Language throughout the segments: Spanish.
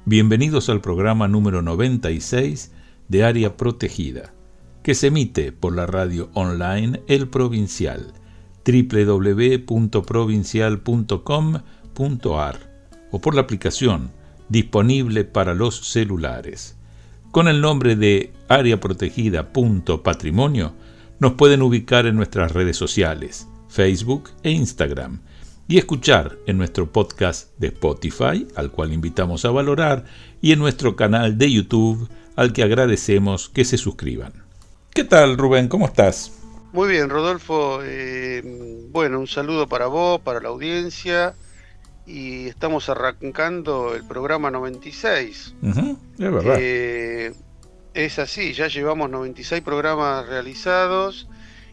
Bienvenidos al programa número 96 de Área Protegida, que se emite por la radio online El Provincial, www.provincial.com.ar, o por la aplicación disponible para los celulares. Con el nombre de Área Protegida.patrimonio, nos pueden ubicar en nuestras redes sociales, Facebook e Instagram, y escuchar en nuestro podcast de Spotify, al cual invitamos a valorar, y en nuestro canal de YouTube, al que agradecemos que se suscriban. ¿Qué tal, Rubén? ¿Cómo estás? Muy bien, Rodolfo. Un saludo para vos, para la audiencia, y estamos arrancando el programa 96. Es verdad. Es así, ya llevamos 96 programas realizados,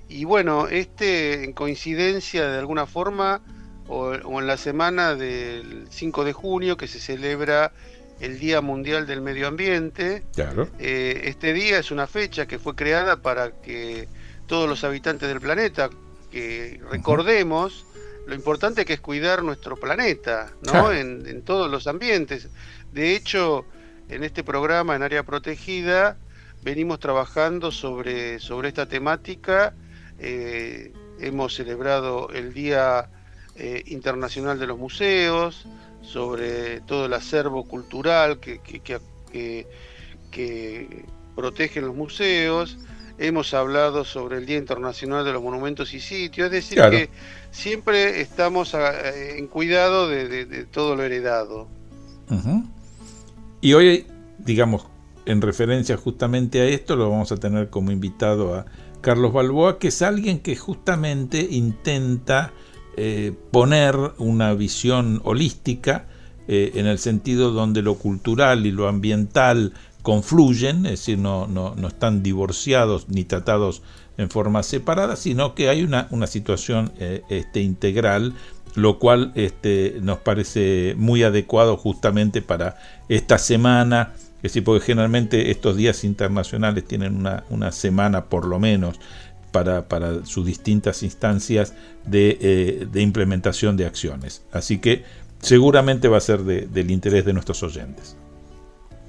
y bueno, en coincidencia de alguna forma, o en la semana del 5 de junio, que se celebra el Día Mundial del Medio Ambiente. Claro. Este día es una fecha que fue creada para que todos los habitantes del planeta, que recordemos lo importante que es cuidar nuestro planeta, ¿no? Claro. En todos los ambientes. De hecho, en este programa, en Área Protegida, venimos trabajando sobre esta temática. Hemos celebrado el Día Internacional de los Museos, sobre todo el acervo cultural que protegen los museos. Hemos hablado sobre el Día Internacional de los Monumentos y Sitios, es decir, claro, que siempre estamos en cuidado de todo lo heredado. Y hoy, digamos, en referencia justamente a esto, lo vamos a tener como invitado a Carlos Balboa, que es alguien que justamente intenta poner una visión holística en el sentido donde lo cultural y lo ambiental confluyen, es decir, no están divorciados ni tratados en forma separada, sino que hay una situación integral, lo cual nos parece muy adecuado justamente para esta semana, que sí, porque generalmente estos días internacionales tienen una semana por lo menos para sus distintas instancias de implementación de acciones. Así que seguramente va a ser del interés de nuestros oyentes.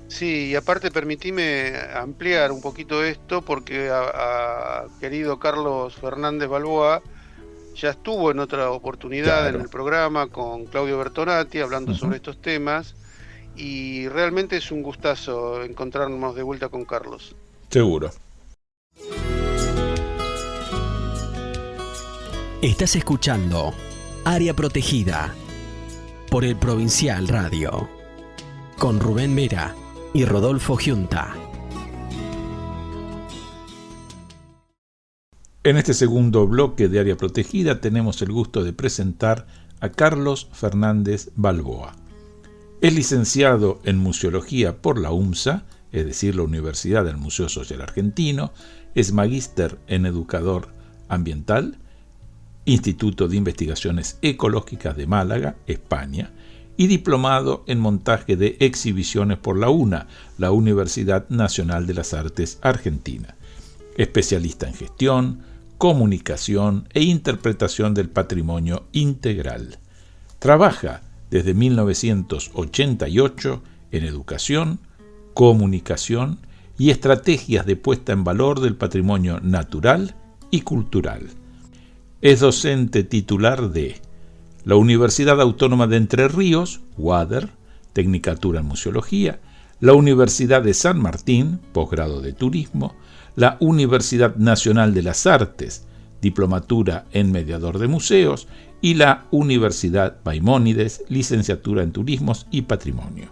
Sí, y aparte permitime ampliar un poquito esto, porque querido Carlos Fernández Balboa ya estuvo en otra oportunidad, claro, en el programa con Claudio Bertonati hablando sobre estos temas, y realmente es un gustazo encontrarnos de vuelta con Carlos. Seguro. Estás escuchando Área Protegida por el Provincial Radio, con Rubén Mera y Rodolfo Giunta. En este segundo bloque de Área Protegida tenemos el gusto de presentar a Carlos Fernández Balboa. Es licenciado en Museología por la UMSA, es decir, la Universidad del Museo Social Argentino, es magíster en Educador Ambiental, Instituto de Investigaciones Ecológicas de Málaga, España, y diplomado en montaje de exhibiciones por la UNA, la Universidad Nacional de las Artes Argentina. Especialista en gestión, comunicación e interpretación del patrimonio integral. Trabaja desde 1988 en educación, comunicación y estrategias de puesta en valor del patrimonio natural y cultural. Es docente titular de la Universidad Autónoma de Entre Ríos, UADER, Tecnicatura en Museología, la Universidad de San Martín, posgrado de Turismo, la Universidad Nacional de las Artes, Diplomatura en Mediador de Museos, y la Universidad Maimónides, Licenciatura en Turismos y Patrimonio.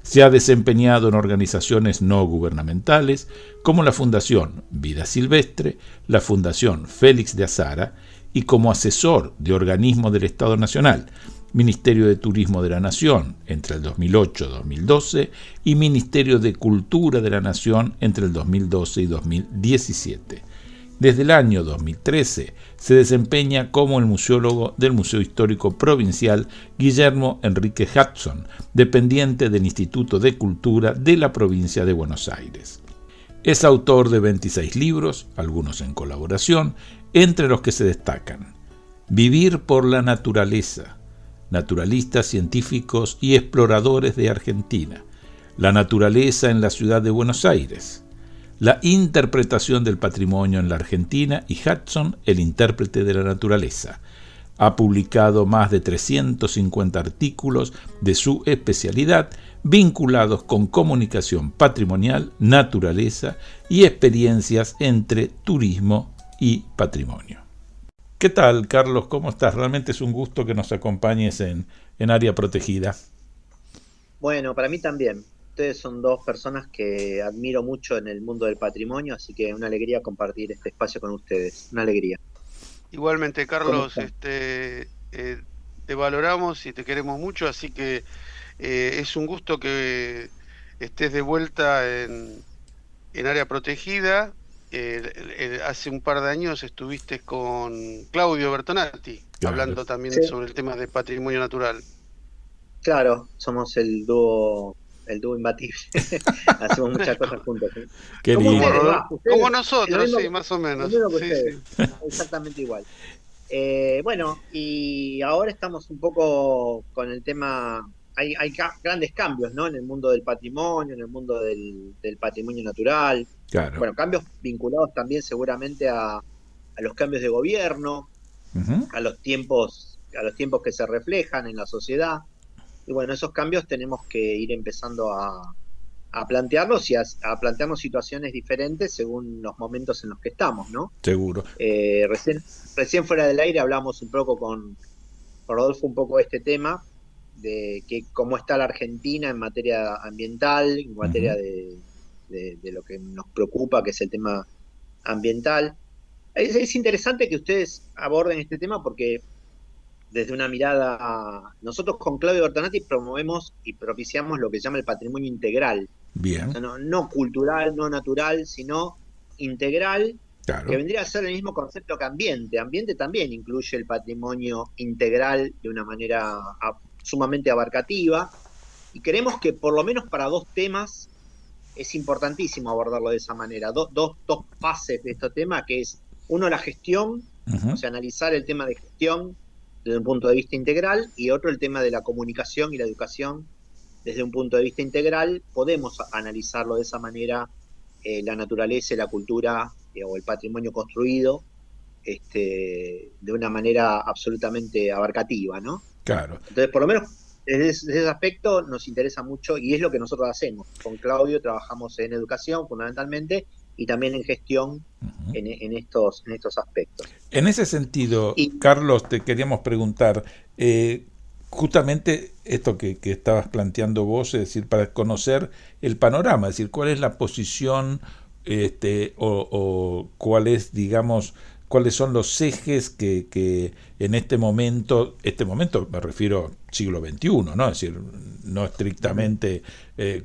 Se ha desempeñado en organizaciones no gubernamentales como la Fundación Vida Silvestre, la Fundación Félix de Azara, y como asesor de organismos del Estado Nacional, Ministerio de Turismo de la Nación entre el 2008-2012 y Ministerio de Cultura de la Nación entre el 2012 y 2017. Desde el año 2013 se desempeña como el museólogo del Museo Histórico Provincial Guillermo Enrique Hudson, dependiente del Instituto de Cultura de la provincia de Buenos Aires. Es autor de 26 libros, algunos en colaboración, entre los que se destacan Vivir por la Naturaleza, Naturalistas Científicos y Exploradores de Argentina, la naturaleza en la ciudad de Buenos Aires, la interpretación del patrimonio en la Argentina y Hudson, el intérprete de la naturaleza. Ha publicado más de 350 artículos de su especialidad vinculados con comunicación patrimonial, naturaleza y experiencias entre turismo y patrimonio. ¿Qué tal, Carlos? ¿Cómo estás? Realmente es un gusto que nos acompañes en Área Protegida. Bueno, para mí también. Ustedes son dos personas que admiro mucho en el mundo del patrimonio, así que una alegría compartir este espacio con ustedes. Una alegría. Igualmente, Carlos, te valoramos y te queremos mucho, así que es un gusto que estés de vuelta en Área Protegida. Hace un par de años estuviste con Claudio Bertonati, claro, hablando también sí, sobre el tema de patrimonio natural. Claro, somos el dúo imbatible. Hacemos muchas cosas juntos. ¿Sí? Qué Como lindo. ustedes, ustedes, Como nosotros, mismo, sí, más o menos. lo mismo que Sí, ustedes, sí. exactamente igual. Bueno, y ahora estamos un poco con el tema, hay grandes cambios, ¿no? En el mundo del patrimonio, en el mundo del patrimonio natural. Claro. Bueno, cambios vinculados también seguramente a los cambios de gobierno, a los tiempos que se reflejan en la sociedad. Y bueno, esos cambios tenemos que ir empezando a plantearlos y a plantearnos situaciones diferentes según los momentos en los que estamos, ¿no? Seguro. Recién fuera del aire hablamos un poco con Rodolfo un poco de este tema, de que cómo está la Argentina en materia ambiental, en materia de lo que nos preocupa, que es el tema ambiental. Es interesante que ustedes aborden este tema porque desde una mirada, nosotros con Claudio Bertonati promovemos y propiciamos lo que se llama el patrimonio integral. Bien. O sea, no cultural, no natural, sino integral, Claro. que vendría a ser el mismo concepto que ambiente. Ambiente también incluye el patrimonio integral de una manera sumamente abarcativa, y creemos que por lo menos para dos temas es importantísimo abordarlo de esa manera. Dos fases de este tema, que es, uno, la gestión, o sea, analizar el tema de gestión desde un punto de vista integral, y otro, el tema de la comunicación y la educación desde un punto de vista integral. Podemos analizarlo de esa manera, la naturaleza y la cultura o el patrimonio construido, de una manera absolutamente abarcativa, ¿no? Claro. Entonces, por lo menos desde ese aspecto nos interesa mucho, y es lo que nosotros hacemos. Con Claudio trabajamos en educación fundamentalmente y también en gestión en estos aspectos. En ese sentido, Carlos, te queríamos preguntar, justamente esto que estabas planteando vos, es decir, para conocer el panorama, es decir, cuál es la posición o cuál es, digamos, cuáles son los ejes que en este momento me refiero siglo XXI, ¿no? Es decir, no estrictamente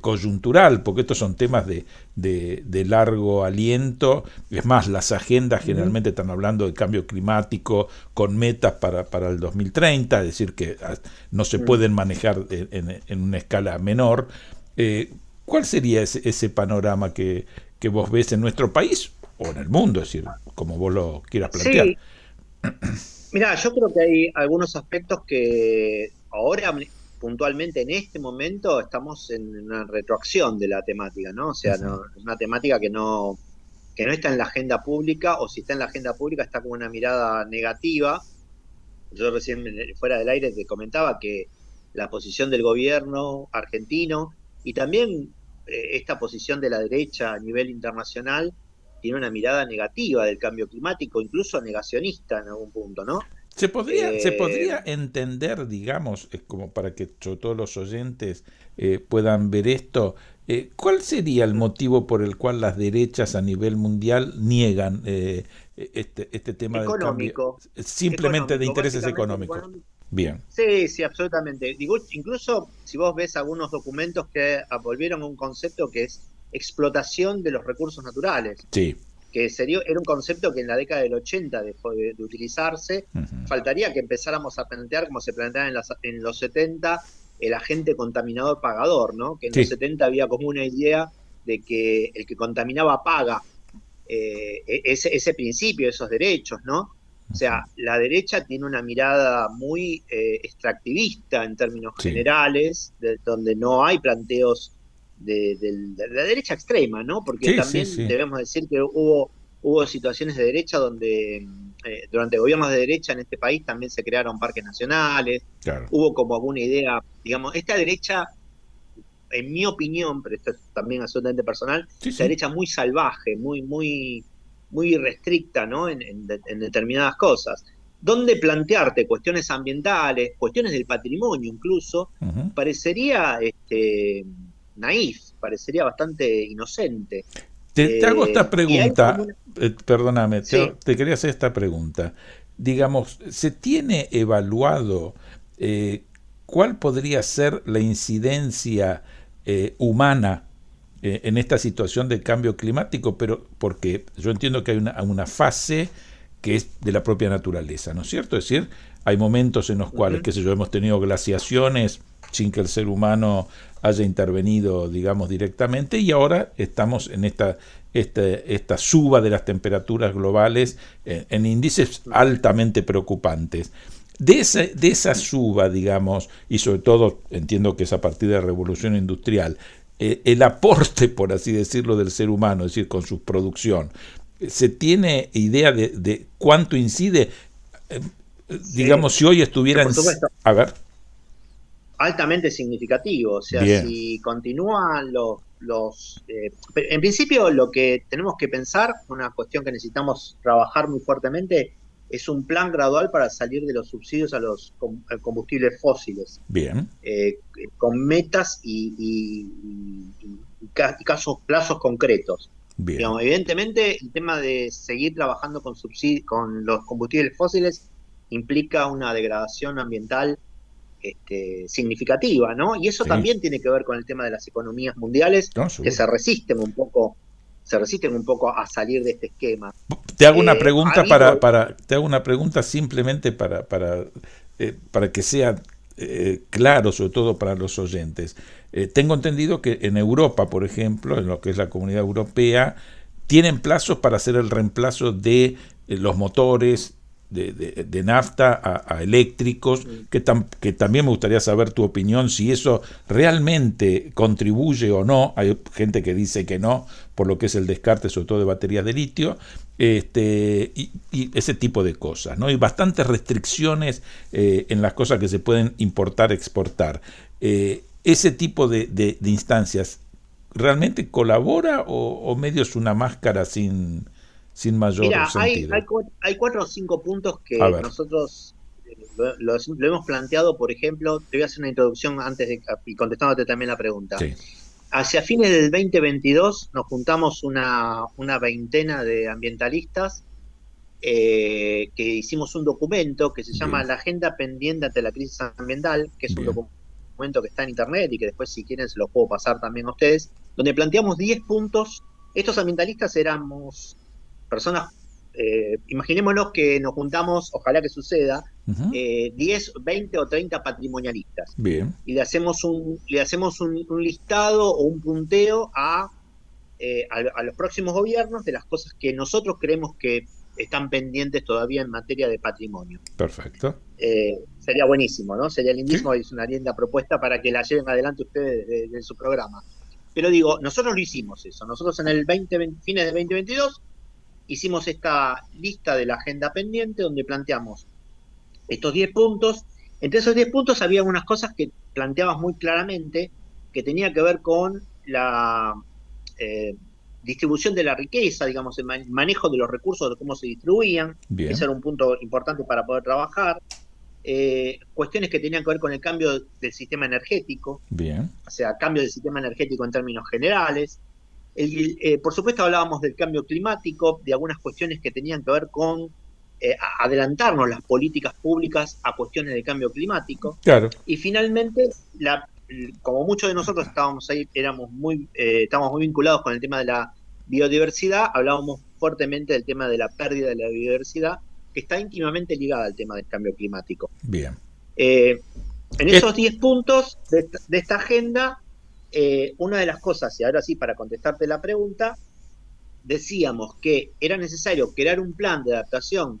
coyuntural, porque estos son temas de largo aliento. Es más, las agendas generalmente están hablando de cambio climático con metas para el 2030, es decir, que no se pueden manejar en una escala menor. ¿Cuál sería ese panorama que vos ves en nuestro país o en el mundo, es decir, como vos lo quieras plantear? Sí. Mirá, yo creo que hay algunos aspectos que ahora, puntualmente en este momento, estamos en una retroacción de la temática, ¿no? O sea, no, es una temática que no está en la agenda pública, o si está en la agenda pública está con una mirada negativa. Yo recién fuera del aire te comentaba que la posición del gobierno argentino y también esta posición de la derecha a nivel internacional tiene una mirada negativa del cambio climático, incluso negacionista en algún punto, ¿no? Se podría entender, digamos, como para que sobre todo los oyentes puedan ver esto, ¿cuál sería el motivo por el cual las derechas a nivel mundial niegan este tema económico, del cambio? Simplemente de intereses económico. Bien. Sí, absolutamente. Digo, incluso si vos ves algunos documentos que volvieron a un concepto que es explotación de los recursos naturales. Sí. Que era un concepto que en la década del 80 dejó de utilizarse. Faltaría que empezáramos a plantear, como se planteaba en los 70, el agente contaminador pagador, ¿no? Que en los 70 había como una idea de que el que contaminaba paga, ese principio, esos derechos, ¿no? O sea, la derecha tiene una mirada muy extractivista en términos generales, donde no hay planteos de la derecha extrema, ¿no? Porque Sí, sí, también sí, debemos decir que hubo situaciones de derecha donde durante gobiernos de derecha en este país también se crearon parques nacionales, claro. hubo como alguna idea, digamos, esta derecha, en mi opinión, pero esto es también absolutamente personal, Sí, esta sí. derecha muy salvaje, muy restricta, ¿no? En determinadas cosas, donde plantearte cuestiones ambientales, cuestiones del patrimonio incluso, Ujú. parecería naif, parecería bastante inocente. Te hago esta Y hay como pregunta, una... perdóname, Sí, te quería hacer esta pregunta. Digamos, ¿se tiene evaluado cuál podría ser la incidencia humana en esta situación del cambio climático? Pero porque yo entiendo que hay una fase que es de la propia naturaleza, ¿no es cierto? Es decir, hay momentos en los cuales, ujú, qué sé yo, hemos tenido glaciaciones sin que el ser humano haya intervenido, digamos, directamente, y ahora estamos en esta suba de las temperaturas globales en índices ujú. altamente preocupantes. De esa suba, digamos, y sobre todo entiendo que es a partir de la revolución industrial, el aporte, por así decirlo, del ser humano, es decir, con su producción, ¿se tiene idea de cuánto incide? Eh, Sí, digamos, si hoy que estuvieran... por supuesto, A ver, altamente significativo. O sea, bien, si continúan en principio lo que tenemos que pensar, una cuestión que necesitamos trabajar muy fuertemente, es un plan gradual para salir de los subsidios a los combustibles fósiles, bien, con metas y casos, plazos concretos. bien. Digamos, evidentemente, el tema de seguir trabajando con los combustibles fósiles implica una degradación ambiental significativa, ¿no? Y eso Sí, también tiene que ver con el tema de las economías mundiales no, que seguro. se resisten un poco a salir de este esquema. Te hago una Ha pregunta habido, te hago una pregunta simplemente para que sea claro, sobre todo para los oyentes. Tengo entendido que en Europa, por ejemplo, en lo que es la Comunidad Europea, tienen plazos para hacer el reemplazo de los motores de nafta a eléctricos, que también me gustaría saber tu opinión, si eso realmente contribuye o no. Hay gente que dice que no, por lo que es el descarte, sobre todo de baterías de litio, y ese tipo de cosas, ¿no? Hay bastantes restricciones en las cosas que se pueden importar, exportar. Ese tipo de instancias, ¿realmente colabora o medio es una máscara sin mayor mira, sentido? hay 4 o 5 puntos A que ver, nosotros lo hemos planteado. Por ejemplo, te voy a hacer una introducción antes y contestándote también la pregunta. sí, Hacia fines del 2022 nos juntamos una veintena de ambientalistas que hicimos un documento que se llama bien, La Agenda Pendiente ante la Crisis Ambiental, que es un bien, documento que está en internet y que después, si quieren, se los puedo pasar también a ustedes, donde planteamos 10 puntos. Estos ambientalistas éramos personas, imaginémonos que nos juntamos, ojalá que suceda, ujú, 10, 20 o 30 patrimonialistas. bien, Y le hacemos un listado o un punteo a los próximos gobiernos de las cosas que nosotros creemos que están pendientes todavía en materia de patrimonio. perfecto. Sería buenísimo, ¿no? Sería Sí, lindísimo y es una linda propuesta para que la lleven adelante ustedes de su programa. Pero digo, nosotros lo hicimos eso. Nosotros en el fines de 2022 hicimos esta lista de la agenda pendiente donde planteamos estos 10 puntos. Entre esos 10 puntos había unas cosas que planteabas muy claramente que tenía que ver con la eh, distribución de la riqueza, digamos, el manejo de los recursos, de cómo se distribuían. Ese bien, era un punto importante para poder trabajar. Cuestiones que tenían que ver con el cambio del sistema energético, bien, o sea, cambio del sistema energético en términos generales. Por supuesto hablábamos del cambio climático, de algunas cuestiones que tenían que ver con adelantarnos las políticas públicas a cuestiones de cambio climático. claro, Y finalmente, como muchos de nosotros estábamos ahí, estábamos muy vinculados con el tema de la biodiversidad, hablábamos fuertemente del tema de la pérdida de la biodiversidad, que está íntimamente ligada al tema del cambio climático. bien. Eh, en Es- esos 10 puntos de esta agenda, una de las cosas, y ahora sí, para contestarte la pregunta, decíamos que era necesario crear un plan de adaptación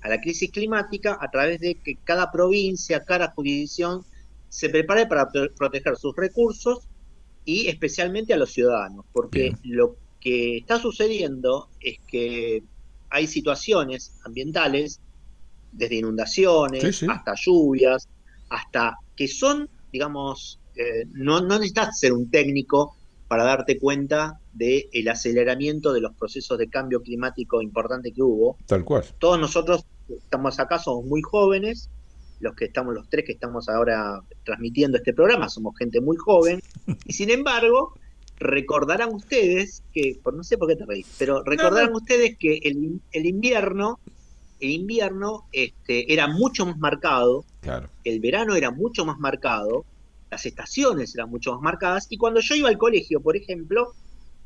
a la crisis climática a través de que cada provincia, cada jurisdicción se prepare para proteger sus recursos y especialmente a los ciudadanos, porque Bien. lo que está sucediendo es que hay situaciones ambientales, desde Sí, inundaciones sí, hasta lluvias, hasta que son, digamos, no necesitas ser un técnico para darte cuenta del aceleramiento de los procesos de cambio climático importante que hubo. tal cual. Todos nosotros estamos acá, somos muy jóvenes, los tres que estamos ahora transmitiendo este programa, somos gente muy joven, y sin embargo, recordarán ustedes que, no sé por qué te reís, pero No, no, recordarán ustedes que el invierno era mucho más marcado, claro. el verano era mucho más marcado, las estaciones eran mucho más marcadas, y cuando yo iba al colegio, por ejemplo,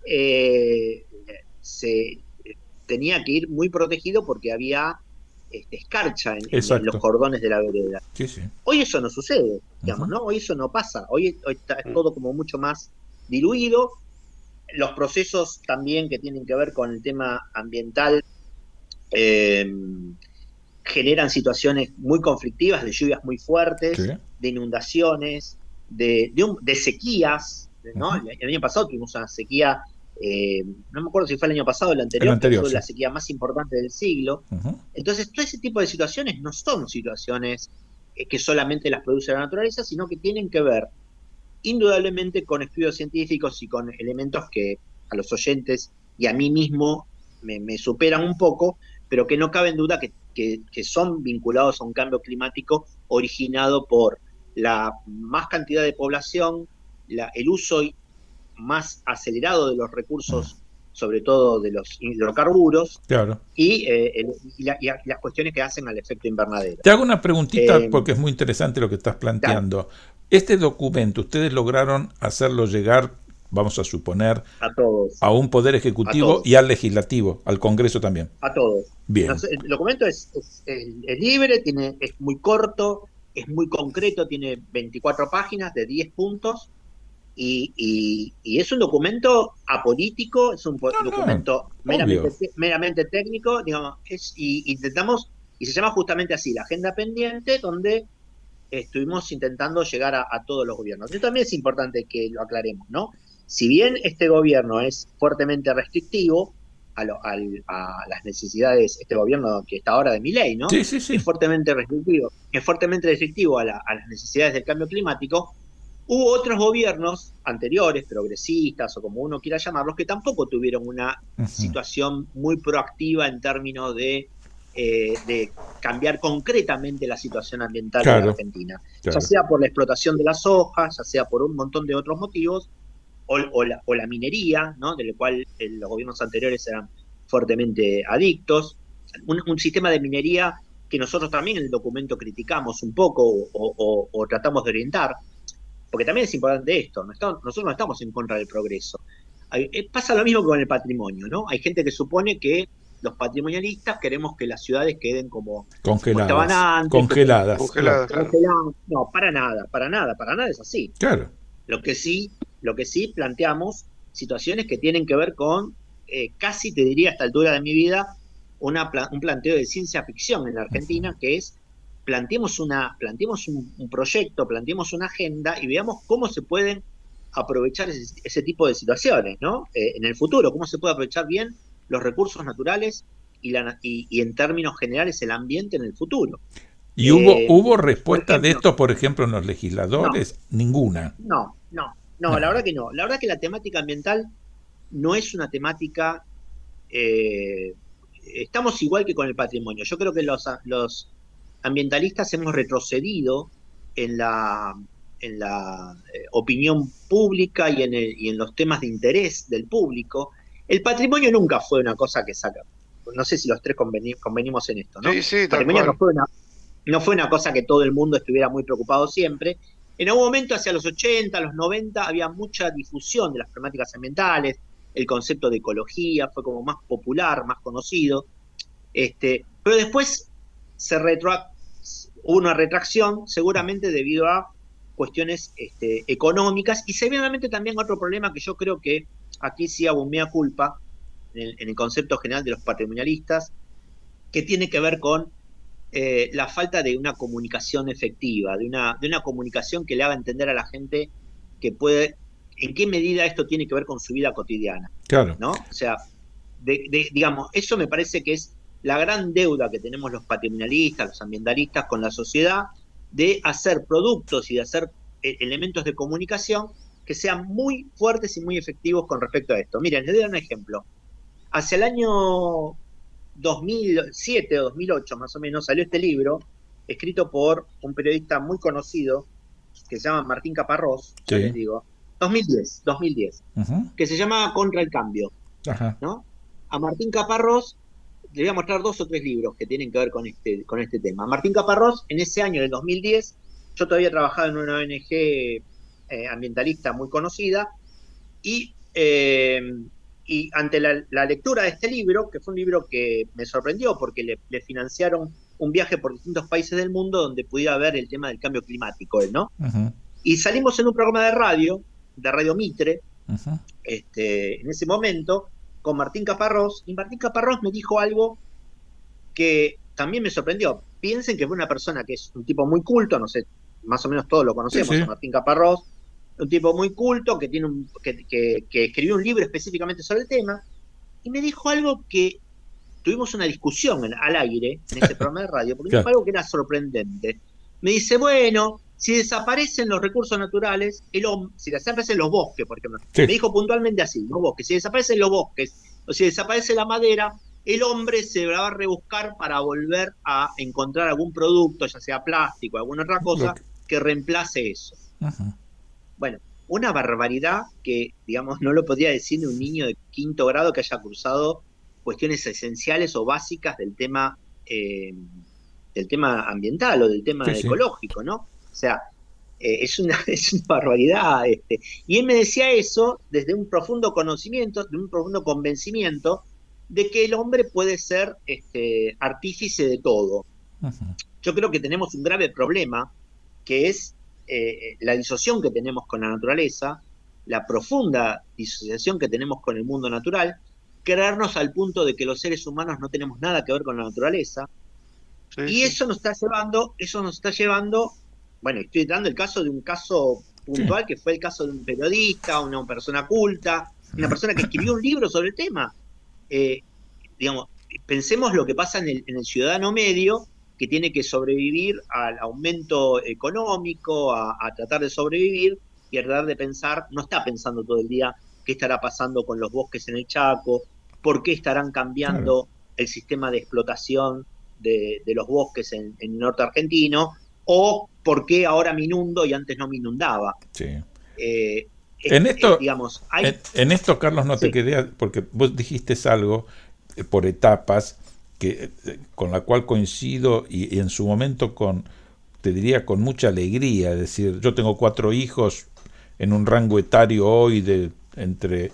eh, se tenía que ir muy protegido porque había escarcha en los Exacto. cordones de la vereda. Sí, sí. Hoy eso no sucede, digamos, Ujú. ¿no? Hoy eso no pasa, hoy está todo como mucho más diluido. Los procesos también que tienen que ver con el tema ambiental eh, generan situaciones muy conflictivas, de lluvias muy Sí. fuertes, de inundaciones, de sequías, ¿no? Ujú. El año pasado tuvimos una sequía, no me acuerdo si fue el año pasado o el El anterior, que anterior, fue sí. la sequía más importante del siglo. Ujú. Entonces, todo ese tipo de situaciones no son situaciones que solamente las produce la naturaleza, sino que tienen que ver indudablemente con estudios científicos y con elementos que a los oyentes y a mí mismo me superan un poco, pero que no cabe en duda que son vinculados a un cambio climático originado por la más cantidad de población, el uso más acelerado de los Mm. recursos, sobre todo de los hidrocarburos, Claro. y las cuestiones que hacen al efecto invernadero. Te hago una preguntita Eh, porque es muy interesante lo que estás Dale, planteando. Este documento, ¿ustedes lograron hacerlo llegar, vamos a suponer, a todos, a un poder a ejecutivo y todos. al legislativo, al Congreso también? A todos. Bien. El documento es libre, es muy corto, es muy concreto, tiene 24 páginas de 10 puntos y es un documento apolítico, es un No, no, documento obvio. meramente técnico, digamos, intentamos, y se llama justamente así, la agenda pendiente, donde estuvimos intentando llegar a todos los gobiernos. Esto también es importante que lo aclaremos, ¿no? Si bien este gobierno es fuertemente restrictivo a las necesidades, este gobierno que está ahora de Milei, ¿no? Sí, sí, sí. Es fuertemente restrictivo a las necesidades del cambio climático. Hubo otros gobiernos anteriores, progresistas o como uno quiera llamarlos, que tampoco tuvieron una Ujú. situación muy proactiva en términos de cambiar concretamente la situación ambiental de la Claro, Argentina, ya claro. sea por la explotación de las hojas, ya sea por un montón de otros motivos, o la minería, ¿no? De la cual los gobiernos anteriores eran fuertemente adictos, un sistema de minería que nosotros también en el documento criticamos un poco o tratamos de orientar, porque también es importante esto, nosotros no estamos en contra del progreso. Pasa lo mismo que con el patrimonio, ¿no? Hay gente que supone que los patrimonialistas queremos que las ciudades queden como estaban Congeladas. antes, Congeladas, claro. Congelada, claro. no, para nada es así. Claro. Lo que sí planteamos situaciones que tienen que ver con, casi te diría a esta altura de mi vida, un planteo de ciencia ficción en la Argentina, que es planteemos un proyecto, planteemos una agenda y veamos cómo se pueden aprovechar ese tipo de situaciones, ¿no? En el futuro, cómo se puede aprovechar bien los recursos naturales y en términos generales el ambiente en el futuro. ¿Y hubo Por respuesta de ejemplo, esto, por ejemplo, en los no, legisladores? Ninguna. no, la No. verdad que no. La verdad que la temática ambiental no es una temática. Estamos igual que con el patrimonio. Yo creo que los ambientalistas hemos retrocedido en la opinión pública y en los temas de interés del público. El patrimonio nunca fue una cosa que saca. No sé si los tres convenimos en esto, ¿no? Sí, sí, El tal patrimonio no cual. fue una cosa que todo el mundo estuviera muy preocupado siempre. En algún momento, hacia los 80, los 90, había mucha difusión de las problemáticas ambientales, el concepto de ecología fue como más popular, más conocido, pero después hubo una retracción, seguramente debido a cuestiones económicas, y seguramente también otro problema que yo creo que aquí sí hago un mea culpa en el concepto general de los patrimonialistas, que tiene que ver con la falta de una comunicación efectiva, de una comunicación que le haga entender a la gente que puede en qué medida esto tiene que ver con su vida cotidiana. Claro. ¿No? O sea, digamos, eso me parece que es la gran deuda que tenemos los patrimonialistas, los ambientalistas con la sociedad, de hacer productos y de hacer elementos de comunicación que sean muy fuertes y muy efectivos con respecto a esto. Miren, les doy un ejemplo. Hacia el año 2007 o 2008 más o menos salió este libro, escrito por un periodista muy conocido, que se llama Martín Caparrós, ya les digo, 2010, que se llama Contra el Cambio. ¿No? A Martín Caparrós le voy a mostrar 2 o 3 libros que tienen que ver con este tema. Martín Caparrós, en ese año, del 2010, yo todavía trabajaba en una ONG ambientalista muy conocida, y ante la lectura de este libro, que fue un libro que me sorprendió porque le financiaron un viaje por distintos países del mundo donde pudiera ver el tema del cambio climático, ¿no? Y salimos en un programa de Radio Mitre, en ese momento, con Martín Caparrós, y Martín Caparrós me dijo algo que también me sorprendió. Piensen que fue una persona que es un tipo muy culto, no sé, más o menos todos lo conocemos, a Martín Caparrós, un tipo muy culto, que tiene que escribió un libro específicamente sobre el tema, y me dijo algo que tuvimos una discusión al aire, en ese programa de radio, porque me dijo algo que era sorprendente. Me dice, bueno, si desaparecen los recursos naturales, si desaparecen los bosques, por ejemplo, me dijo puntualmente así, los bosques, si desaparecen los bosques, o si desaparece la madera, el hombre se va a rebuscar para volver a encontrar algún producto, ya sea plástico, alguna otra cosa, que reemplace eso. Bueno, una barbaridad que, digamos, no lo podría decir ni un niño de 5º grado que haya cursado cuestiones esenciales o básicas del tema ambiental o del tema ecológico, ¿no? O sea, es una barbaridad. Y él me decía eso desde un profundo conocimiento, de un profundo convencimiento de que el hombre puede ser artífice de todo. Yo creo que tenemos un grave problema, que es la disociación que tenemos con la naturaleza, la profunda disociación que tenemos con el mundo natural, creernos al punto de que los seres humanos no tenemos nada que ver con la naturaleza. Y eso nos está llevando, bueno, estoy dando el caso de un caso puntual, que fue el caso de un periodista, una persona culta, una persona que escribió un libro sobre el tema. Digamos, pensemos lo que pasa en el ciudadano medio, que tiene que sobrevivir al aumento económico, a tratar de sobrevivir, y a tratar de pensar, no está pensando todo el día qué estará pasando con los bosques en el Chaco, por qué estarán cambiando el sistema de explotación de los bosques en el norte argentino, o por qué ahora me inundo y antes no me inundaba. En esto, Carlos, no te quedé, porque vos dijiste algo por etapas, con la cual coincido, y en su momento te diría con mucha alegría. Es decir, yo tengo 4 hijos en un rango etario hoy de entre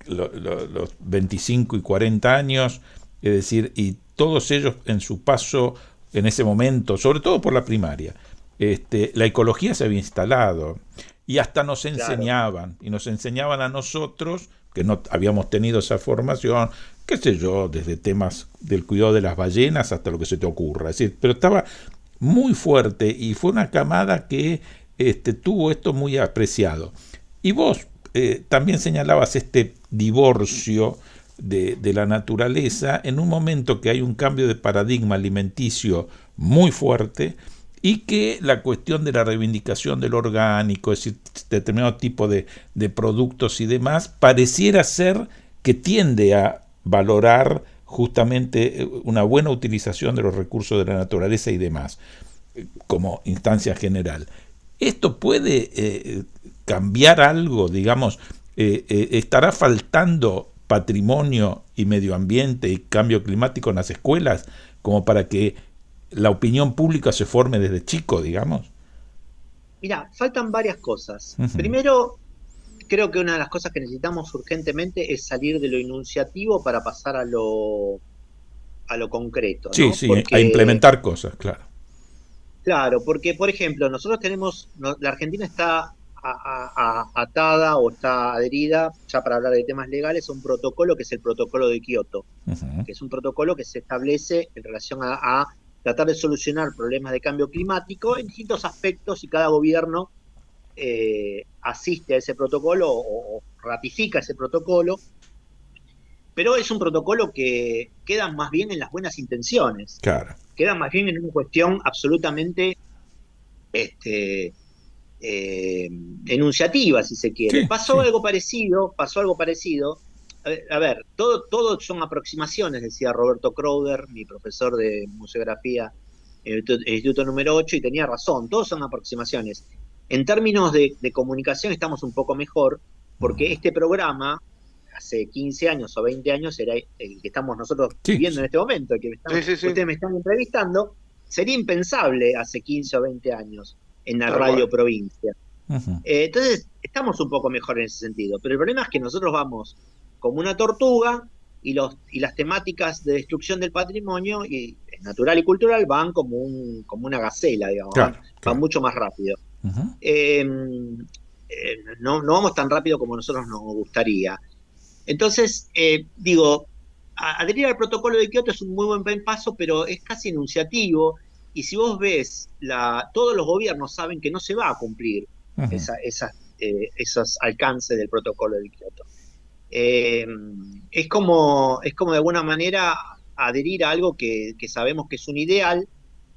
los 25 y 40 años, es decir, y todos ellos en su paso en ese momento, sobre todo por la primaria, la ecología se había instalado, y hasta nos enseñaban, y nos enseñaban a nosotros, que no habíamos tenido esa formación, qué sé yo, desde temas del cuidado de las ballenas hasta lo que se te ocurra. Es decir, pero estaba muy fuerte, y fue una camada que tuvo esto muy apreciado. Y vos también señalabas este divorcio de la naturaleza en un momento que hay un cambio de paradigma alimenticio muy fuerte, y que la cuestión de la reivindicación del orgánico, es decir, determinado tipo de productos y demás, pareciera ser que tiende a valorar justamente una buena utilización de los recursos de la naturaleza y demás, como instancia general. ¿Esto puede cambiar algo? Digamos, ¿estará faltando patrimonio y medio ambiente y cambio climático en las escuelas como para que la opinión pública se forme desde chico, digamos? Mirá, faltan varias cosas. Primero, creo que una de las cosas que necesitamos urgentemente es salir de lo enunciativo para pasar a lo concreto, ¿no? Sí, a implementar cosas, claro. Claro, porque, por ejemplo, nosotros la Argentina está atada o está adherida, ya para hablar de temas legales, a un protocolo que es el protocolo de Kioto, que es un protocolo que se establece en relación a tratar de solucionar problemas de cambio climático en distintos aspectos, y cada gobierno asiste a ese protocolo o ratifica ese protocolo, pero es un protocolo que queda más bien en las buenas intenciones, Claro. queda más bien en una cuestión absolutamente enunciativa, si se quiere. Sí, Pasó sí. algo parecido, pasó algo parecido. A ver, todo son aproximaciones, decía Roberto Crowder, mi profesor de museografía en el Instituto número 8, y tenía razón, todos son aproximaciones. En términos de comunicación estamos un poco mejor, porque este programa, hace 15 años o 20 años, era el que estamos nosotros Sí, viviendo en sí. este momento, Sí, sí, sí, ustedes me están entrevistando, sería impensable hace 15 o 20 años en la tal cual. radio provincia. Ujú. Entonces, estamos un poco mejor en ese sentido, pero el problema es que nosotros vamos como una tortuga y las temáticas de destrucción del patrimonio natural y cultural van como una gacela, digamos, Claro, van claro. mucho más rápido. Ujú. No vamos tan rápido como nosotros nos gustaría. Entonces, digo, adherir al protocolo de Kioto es un muy buen paso, pero es casi enunciativo. Y si vos ves, todos los gobiernos saben que no se va a cumplir Ujú. esos alcances del protocolo de Kioto. Eh, es como de alguna manera adherir a algo que sabemos que es un ideal,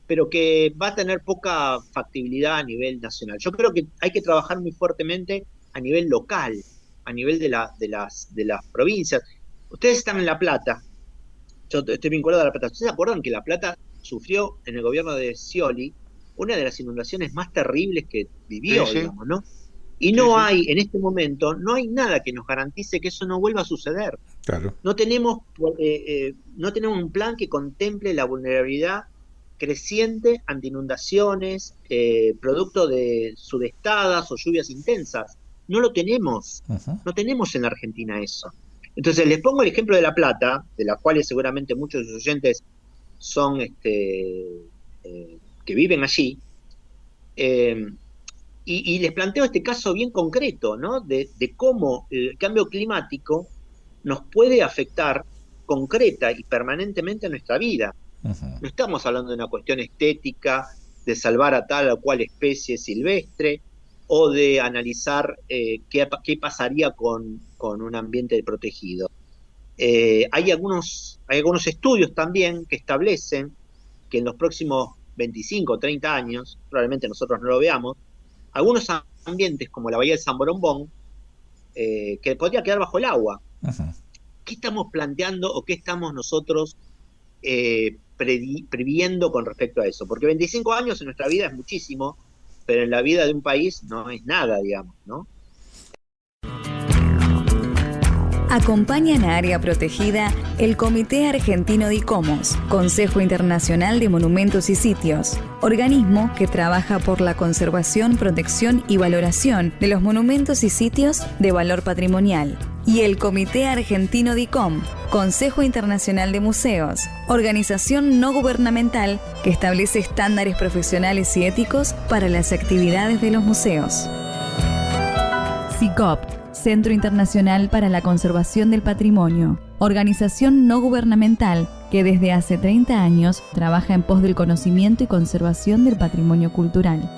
pero que va a tener poca factibilidad a nivel nacional. Yo creo que hay que trabajar muy fuertemente a nivel local, a nivel de las provincias. Ustedes están en La Plata, yo estoy vinculado a La Plata. ¿Ustedes se acuerdan que La Plata sufrió en el gobierno de Scioli una de las inundaciones más terribles que Sí, vivió, sí, digamos, ¿no? Y sí, sí. en este momento, no hay nada que nos garantice que eso no vuelva a suceder. Claro. No tenemos un plan que contemple la vulnerabilidad creciente ante inundaciones, producto de sudestadas o lluvias intensas. No lo tenemos. Ujú. No tenemos en la Argentina eso. Entonces, les pongo el ejemplo de La Plata, de la cual seguramente muchos de sus oyentes son que viven allí. eh, y les planteo este caso bien concreto, ¿no? De cómo el cambio climático nos puede afectar concreta y permanentemente a nuestra vida. Ujú. No estamos hablando de una cuestión estética, de salvar a tal o cual especie silvestre, o de analizar qué pasaría con un ambiente protegido. Hay algunos estudios también que establecen que en los próximos 25 o 30 años, probablemente nosotros no lo veamos, algunos ambientes como la bahía de San Borombón, que podría quedar bajo el agua. Ujú. ¿Qué estamos planteando o qué estamos nosotros previendo con respecto a eso? Porque 25 años en nuestra vida es muchísimo, pero en la vida de un país no es nada, digamos, ¿no? Acompañan a Área Protegida el Comité Argentino de ICOMOS, Consejo Internacional de Monumentos y Sitios, organismo que trabaja por la conservación, protección y valoración de los monumentos y sitios de valor patrimonial, y el Comité Argentino de ICOM, Consejo Internacional de Museos, organización no gubernamental que establece estándares profesionales y éticos para las actividades de los museos. CICOP, Centro Internacional para la Conservación del Patrimonio, organización no gubernamental que desde hace 30 años trabaja en pos del conocimiento y conservación del patrimonio cultural.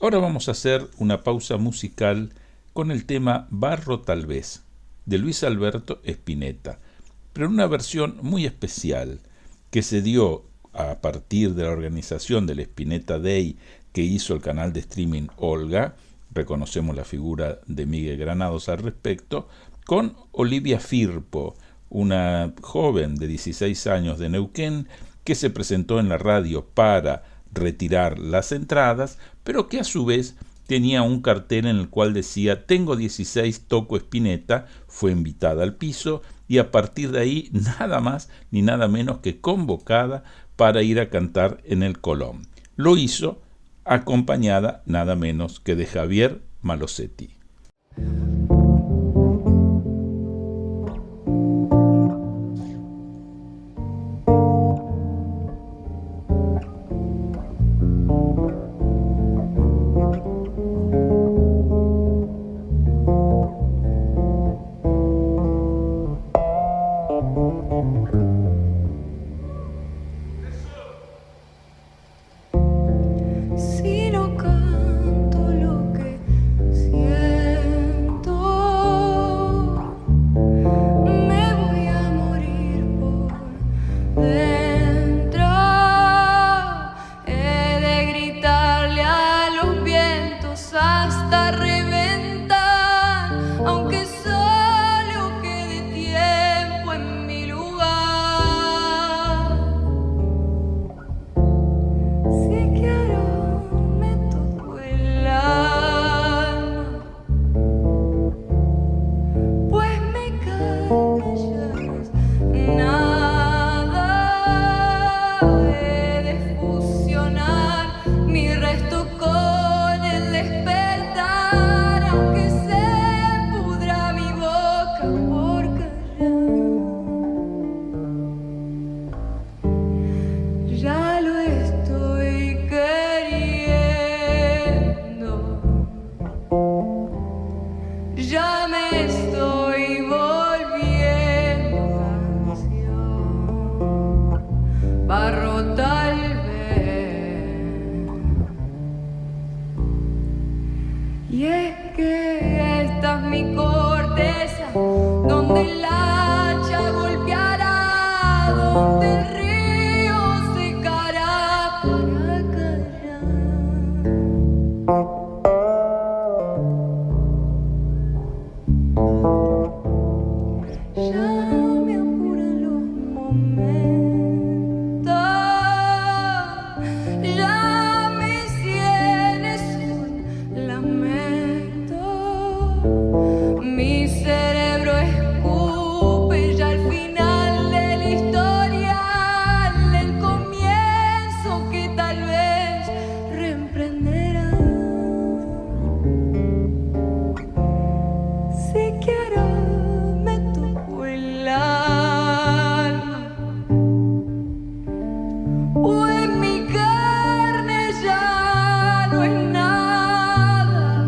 Ahora vamos a hacer una pausa musical con el tema Barro tal vez, de Luis Alberto Spinetta, pero en una versión muy especial que se dio a partir de la organización del Spinetta Day que hizo el canal de streaming Olga. Reconocemos la figura de Miguel Granados al respecto, con Olivia Firpo, una joven de 16 años de Neuquén que se presentó en la radio para retirar las entradas, pero que a su vez tenía un cartel en el cual decía «Tengo 16, toco Spinetta», fue invitada al piso y a partir de ahí nada más ni nada menos que convocada para ir a cantar en el Colón. Lo hizo acompañada nada menos que de Javier Malosetti. hasta reventar, aunque solo quede tiempo en mi lugar. Sé que ahora me tocó el alma, pues me callas nada. He de fusionar mi resto con el despertar, aunque se pudra mi boca por callar. Ya lo estoy queriendo, ya me estoy volviendo canción, barro tal vez. Y es que esta es mi corteza, donde el hacha golpeará, donde el río secará para callar. Ya me apuran los momentos, ya mis sienes son lamento, mi cerebro escupe ya al final del historial, el comienzo que tal vez reemprenderá. Sé que ahora me tocó el alma, o en mi carne ya no es nada.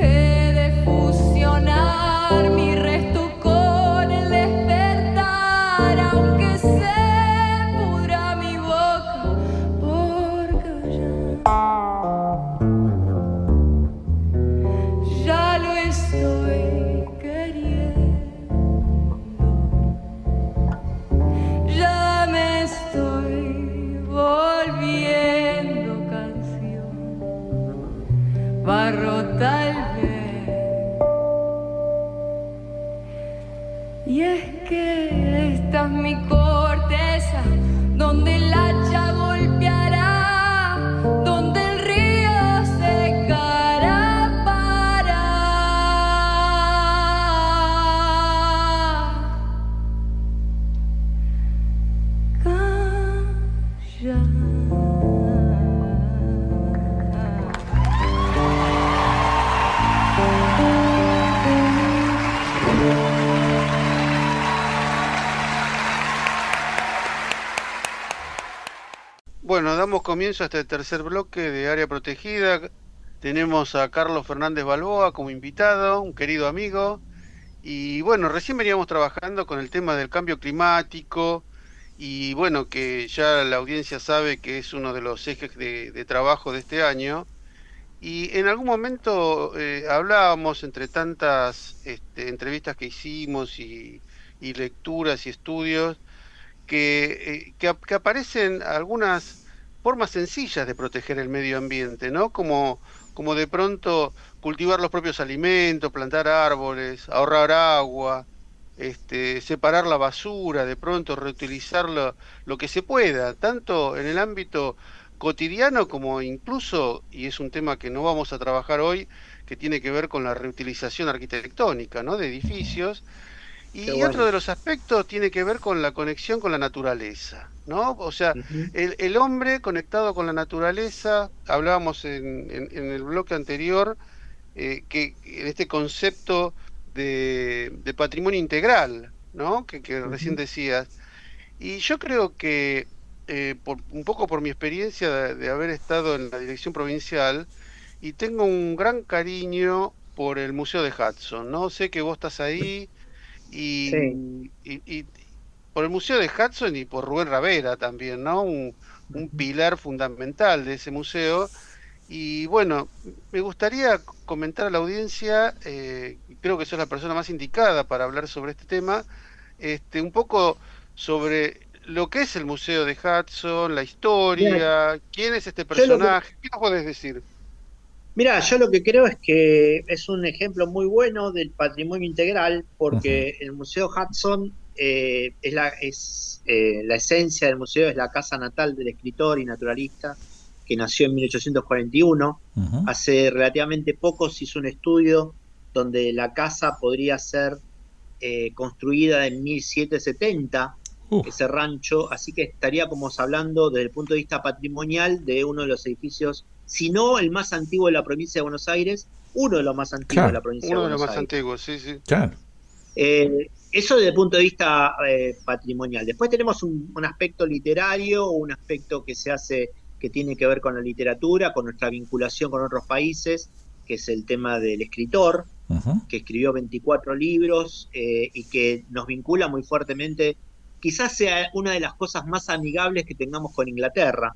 He de fusionar mi resto con el despertar, aunque se pudra mi boca por callar. Ya lo estoy queriendo, ya me estoy volviendo canción, barro tal vez. Y es que esta es mi corteza, donde el hacha golpeará, donde el río secará para Bueno, damos comienzo a este tercer bloque de Área Protegida. Tenemos a Carlos Fernández Balboa como invitado, un querido amigo. Y bueno, recién veníamos trabajando con el tema del cambio climático y bueno, que ya la audiencia sabe que es uno de los ejes de trabajo de este año. Y en algún momento hablábamos, entre tantas entrevistas que hicimos y lecturas y estudios, que aparecen algunas formas sencillas de proteger el medio ambiente, ¿no? Como de pronto cultivar los propios alimentos, plantar árboles, ahorrar agua, separar la basura, de pronto reutilizar lo que se pueda, tanto en el ámbito cotidiano como incluso, y es un tema que no vamos a trabajar hoy, que tiene que ver con la reutilización arquitectónica, ¿no? De edificios. Y Bueno. otro de los aspectos tiene que ver con la conexión con la naturaleza, ¿no? O sea, el hombre conectado con la naturaleza, hablábamos en el bloque anterior, que en este concepto de patrimonio integral, ¿no? Que recién decías. Y yo creo que, un poco por mi experiencia de haber estado en la dirección provincial, y tengo un gran cariño por el Museo de Hudson, ¿no? Sé que vos estás ahí. Sí. Y por el Museo de Hudson y por Rubén Ravera también, ¿no? Un pilar fundamental de ese museo. Y bueno, me gustaría comentar a la audiencia, creo que sos la persona más indicada para hablar sobre este tema, un poco sobre lo que es el Museo de Hudson, la historia, quién es este personaje, ¿qué nos podés decir? Mira, yo lo que creo es que es un ejemplo muy bueno del patrimonio integral, porque el Museo Hudson la esencia del museo es la casa natal del escritor y naturalista que nació en 1841. Hace relativamente poco se hizo un estudio donde la casa podría ser construida en 1770, ese rancho, así que estaríamos hablando desde el punto de vista patrimonial de uno de los edificios, si no el más antiguo de la provincia de Buenos Aires, uno de los más antiguos de la provincia de Buenos Aires. Uno de los más antiguos, sí, sí. Claro. Eso desde el punto de vista patrimonial. Después tenemos un aspecto literario, un aspecto que se hace, que tiene que ver con la literatura, con nuestra vinculación con otros países, que es el tema del escritor, que escribió 24 libros y que nos vincula muy fuertemente. Quizás sea una de las cosas más amigables que tengamos con Inglaterra,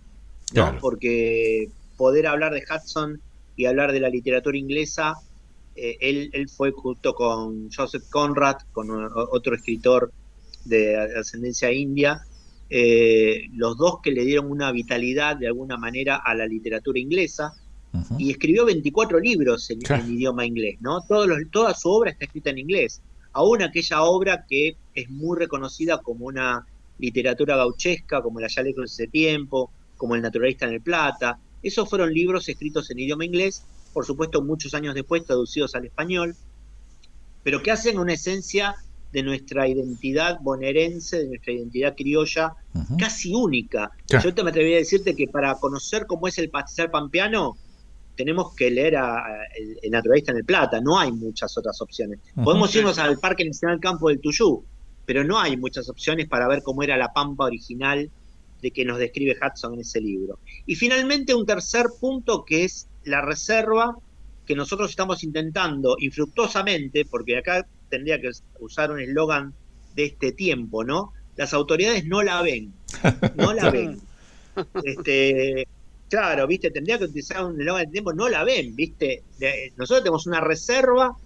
¿no? Claro. Porque poder hablar de Hudson y hablar de la literatura inglesa, él fue junto con Joseph Conrad, con otro escritor de ascendencia india, los dos que le dieron una vitalidad de alguna manera a la literatura inglesa, y escribió 24 libros en idioma inglés, ¿no? Toda su obra está escrita en inglés. Aún aquella obra que es muy reconocida como una literatura gauchesca, como el Allá lejos de ese tiempo, como El naturalista en el Plata, esos fueron libros escritos en idioma inglés, por supuesto muchos años después traducidos al español, pero que hacen una esencia de nuestra identidad bonaerense, de nuestra identidad criolla, casi única. Yo te me atrevería a decirte que para conocer cómo es el pastizal pampeano, tenemos que leer el naturalista en el Plata, no hay muchas otras opciones. Podemos irnos al Parque Nacional Campo del Tuyú, pero no hay muchas opciones para ver cómo era la pampa original de que nos describe Hudson en ese libro. Y finalmente un tercer punto, que es la reserva, que nosotros estamos intentando infructuosamente, porque acá tendría que usar un eslogan de este tiempo, ¿no? Las autoridades no la ven, no la ven. Claro, ¿viste? Tendría que utilizar un eslogan de tiempo, no la ven, ¿viste? Nosotros tenemos una reserva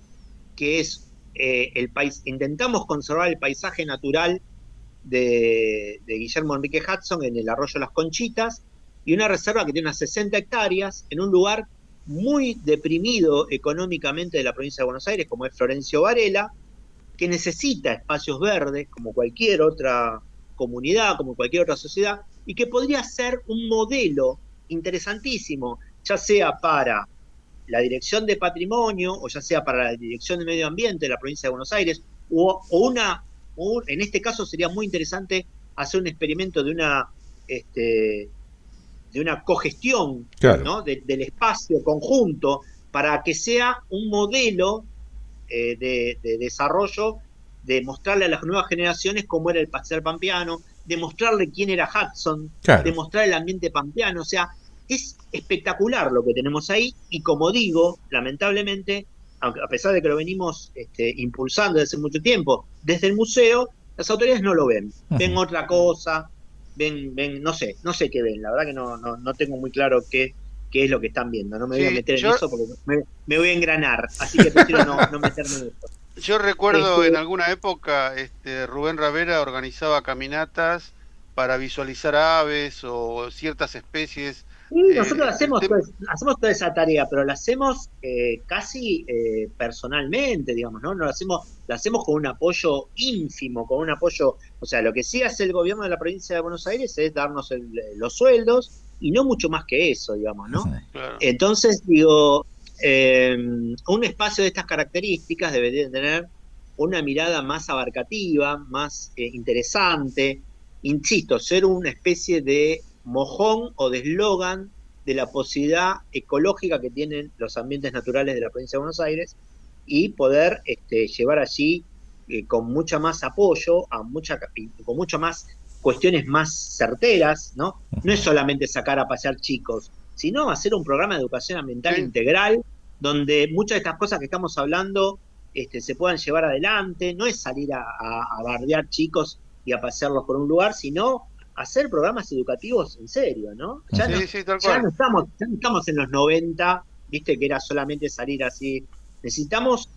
que es el país, intentamos conservar el paisaje natural de Guillermo Enrique Hudson en el arroyo Las Conchitas, y una reserva que tiene unas 60 hectáreas en un lugar muy deprimido económicamente de la provincia de Buenos Aires, como es Florencio Varela, que necesita espacios verdes como cualquier otra comunidad, como cualquier otra sociedad, y que podría ser un modelo interesantísimo, ya sea para la Dirección de Patrimonio, o ya sea para la Dirección de Medio Ambiente de la provincia de Buenos Aires, o en este caso sería muy interesante hacer un experimento de una cogestión, claro, ¿no? del espacio conjunto, para que sea un modelo de desarrollo, de mostrarle a las nuevas generaciones cómo era el pastizal pampeano, de mostrarle quién era Hudson, claro, de mostrar el ambiente pampeano. O sea, es espectacular lo que tenemos ahí, y como digo, lamentablemente, aunque a pesar de que lo venimos impulsando desde hace mucho tiempo, desde el museo, las autoridades no lo ven, ven otra cosa, ven, no sé qué ven, la verdad que no tengo muy claro qué es lo que están viendo, no me voy a meter en eso porque me voy a engranar, así que prefiero no meterme en eso. Yo recuerdo en alguna época Rubén Ravera organizaba caminatas para visualizar aves o ciertas especies. Sí, nosotros hacemos toda esa tarea, pero la hacemos casi personalmente, digamos, ¿no? La hacemos con un apoyo ínfimo, con un apoyo, o sea, lo que sí hace el gobierno de la provincia de Buenos Aires es darnos los sueldos, y no mucho más que eso, digamos, ¿no? Claro. Entonces, digo, un espacio de estas características debería tener una mirada más abarcativa, más interesante, insisto, ser una especie de mojón o de eslogan de la posibilidad ecológica que tienen los ambientes naturales de la provincia de Buenos Aires, y poder llevar allí con mucha más apoyo, con mucho más cuestiones más certeras, ¿no? No es solamente sacar a pasear chicos, sino hacer un programa de educación ambiental integral, donde muchas de estas cosas que estamos hablando se puedan llevar adelante. No es salir a bardear chicos y a pasearlos por un lugar, sino hacer programas educativos en serio, ¿no? Ya no estamos en los 90, viste, que era solamente salir así. Necesitamos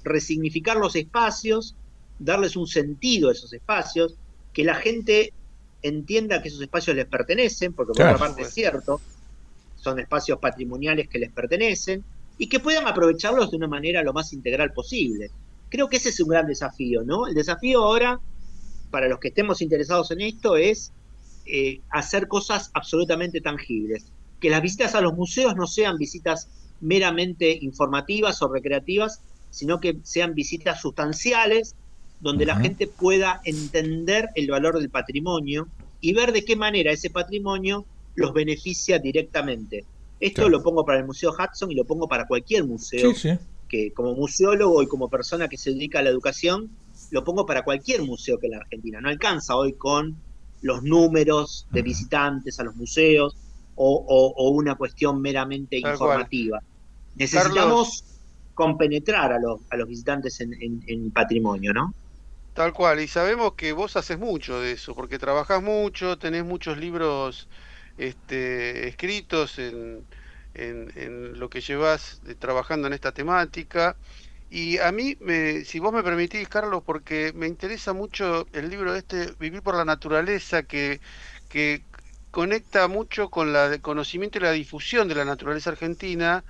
resignificar los espacios, darles un sentido a esos espacios, que la gente entienda que esos espacios les pertenecen, porque por otra parte es cierto, son espacios patrimoniales que les pertenecen, y que puedan aprovecharlos de una manera lo más integral posible. Creo que ese es un gran desafío, ¿no? El desafío ahora, para los que estemos interesados en esto, es hacer cosas absolutamente tangibles. Que las visitas a los museos no sean visitas meramente informativas o recreativas, sino que sean visitas sustanciales, donde la gente pueda entender el valor del patrimonio y ver de qué manera ese patrimonio los beneficia directamente. Esto lo pongo para el Museo Hudson y lo pongo para cualquier museo, que como museólogo y como persona que se dedica a la educación, lo pongo para cualquier museo que en la Argentina. No alcanza hoy con los números de visitantes a los museos o una cuestión meramente Tal informativa. cual. Necesitamos compenetrar a los visitantes en patrimonio, ¿no? Tal cual, y sabemos que vos haces mucho de eso, porque trabajás mucho, tenés muchos libros escritos en lo que llevas trabajando en esta temática. Y a mí, si vos me permitís, Carlos, porque me interesa mucho el libro Vivir por la Naturaleza, que conecta mucho con el conocimiento y la difusión de la naturaleza argentina,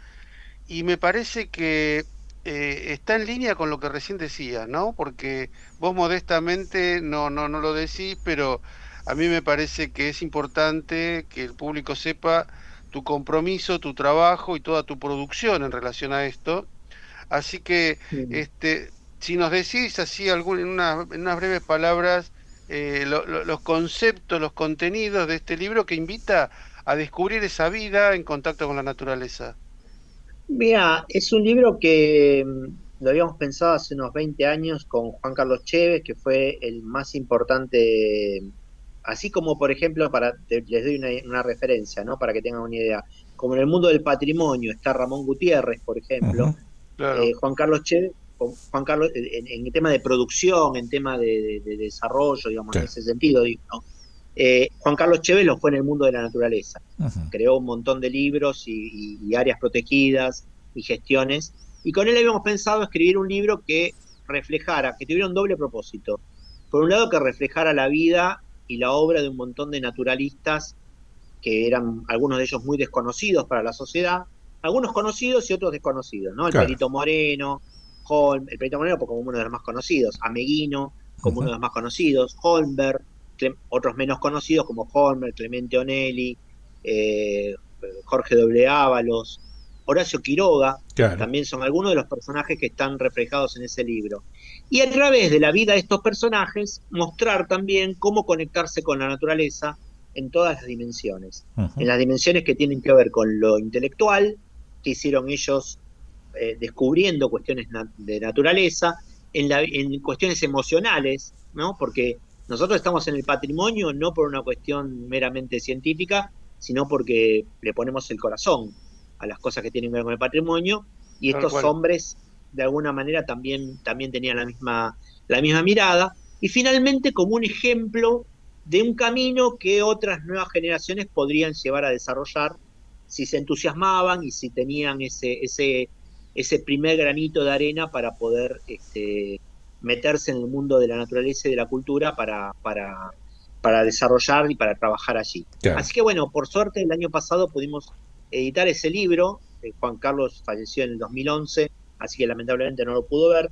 y me parece que está en línea con lo que recién decías, ¿no? Porque vos modestamente no lo decís, pero a mí me parece que es importante que el público sepa tu compromiso, tu trabajo y toda tu producción en relación a esto. Así que, si nos decís así en unas breves palabras los conceptos, los contenidos de este libro que invita a descubrir esa vida en contacto con la naturaleza. Mira, es un libro que lo habíamos pensado hace unos 20 años con Juan Carlos Chévez, que fue el más importante, así como por ejemplo, les doy una referencia, ¿no? Para que tengan una idea. Como en el mundo del patrimonio está Ramón Gutiérrez, por ejemplo, Claro. Juan Carlos Chévez, en el tema de producción, en tema de desarrollo, digamos, en ese sentido, digo, ¿no? Juan Carlos Chévez lo fue en el mundo de la naturaleza. Creó un montón de libros y áreas protegidas y gestiones. Y con él habíamos pensado escribir un libro que reflejara, que tuviera un doble propósito. Por un lado, que reflejara la vida y la obra de un montón de naturalistas que eran algunos de ellos muy desconocidos para la sociedad, algunos conocidos y otros desconocidos, ¿no? El Perito Moreno, el Perito Moreno como uno de los más conocidos, Ameguino como uno de los más conocidos, Holmberg, otros menos conocidos como Holmberg, Clemente Onelli, Jorge W. Ábalos, Horacio Quiroga, también son algunos de los personajes que están reflejados en ese libro. Y a través de la vida de estos personajes, mostrar también cómo conectarse con la naturaleza en todas las dimensiones. En las dimensiones que tienen que ver con lo intelectual, que hicieron ellos descubriendo cuestiones de naturaleza, en cuestiones emocionales, ¿no? Porque nosotros estamos en el patrimonio no por una cuestión meramente científica, sino porque le ponemos el corazón a las cosas que tienen que ver con el patrimonio, y estos hombres de alguna manera también tenían la misma mirada, y finalmente como un ejemplo de un camino que otras nuevas generaciones podrían llevar a desarrollar si se entusiasmaban y si tenían ese primer granito de arena para poder meterse en el mundo de la naturaleza y de la cultura para desarrollar y para trabajar allí. Así que bueno, por suerte el año pasado pudimos editar ese libro. Juan Carlos falleció en el 2011, así que lamentablemente no lo pudo ver,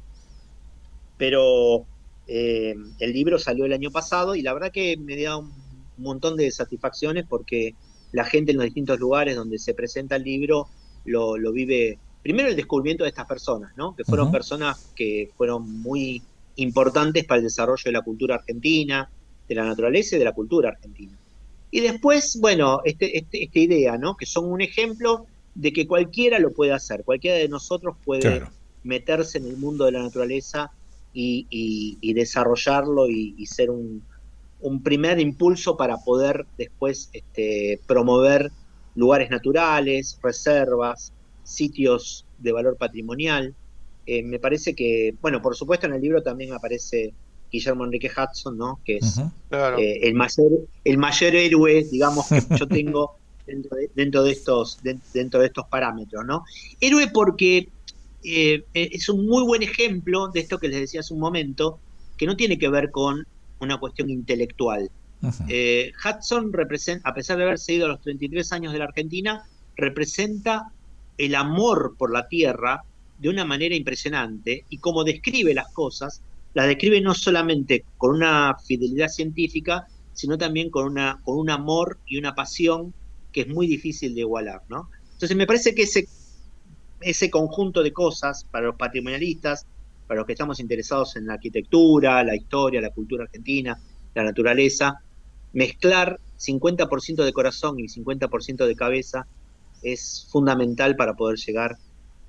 pero el libro salió el año pasado y la verdad que me dio un montón de satisfacciones porque la gente en los distintos lugares donde se presenta el libro lo vive. Primero el descubrimiento de estas personas, ¿no? Que fueron personas que fueron muy importantes para el desarrollo de la cultura argentina, de la naturaleza y de la cultura argentina. Y después, bueno, esta idea, ¿no? Que son un ejemplo de que cualquiera lo puede hacer, cualquiera de nosotros puede meterse en el mundo de la naturaleza y desarrollarlo y ser un primer impulso para poder después promover lugares naturales, reservas, sitios de valor patrimonial. Me parece que, bueno, por supuesto en el libro también aparece Guillermo Enrique Hudson, ¿no? Que es el mayor héroe, digamos, que yo tengo dentro de estos parámetros, ¿no? Héroe porque es un muy buen ejemplo de esto que les decía hace un momento, que no tiene que ver con una cuestión intelectual. Hudson representa, a pesar de haberse ido a los 33 años de la Argentina, representa el amor por la tierra de una manera impresionante, y como describe las cosas, las describe no solamente con una fidelidad científica, sino también con un amor y una pasión que es muy difícil de igualar, ¿no? Entonces me parece que ese conjunto de cosas para los patrimonialistas, para los que estamos interesados en la arquitectura, la historia, la cultura argentina, la naturaleza, mezclar 50% de corazón y 50% de cabeza es fundamental para poder llegar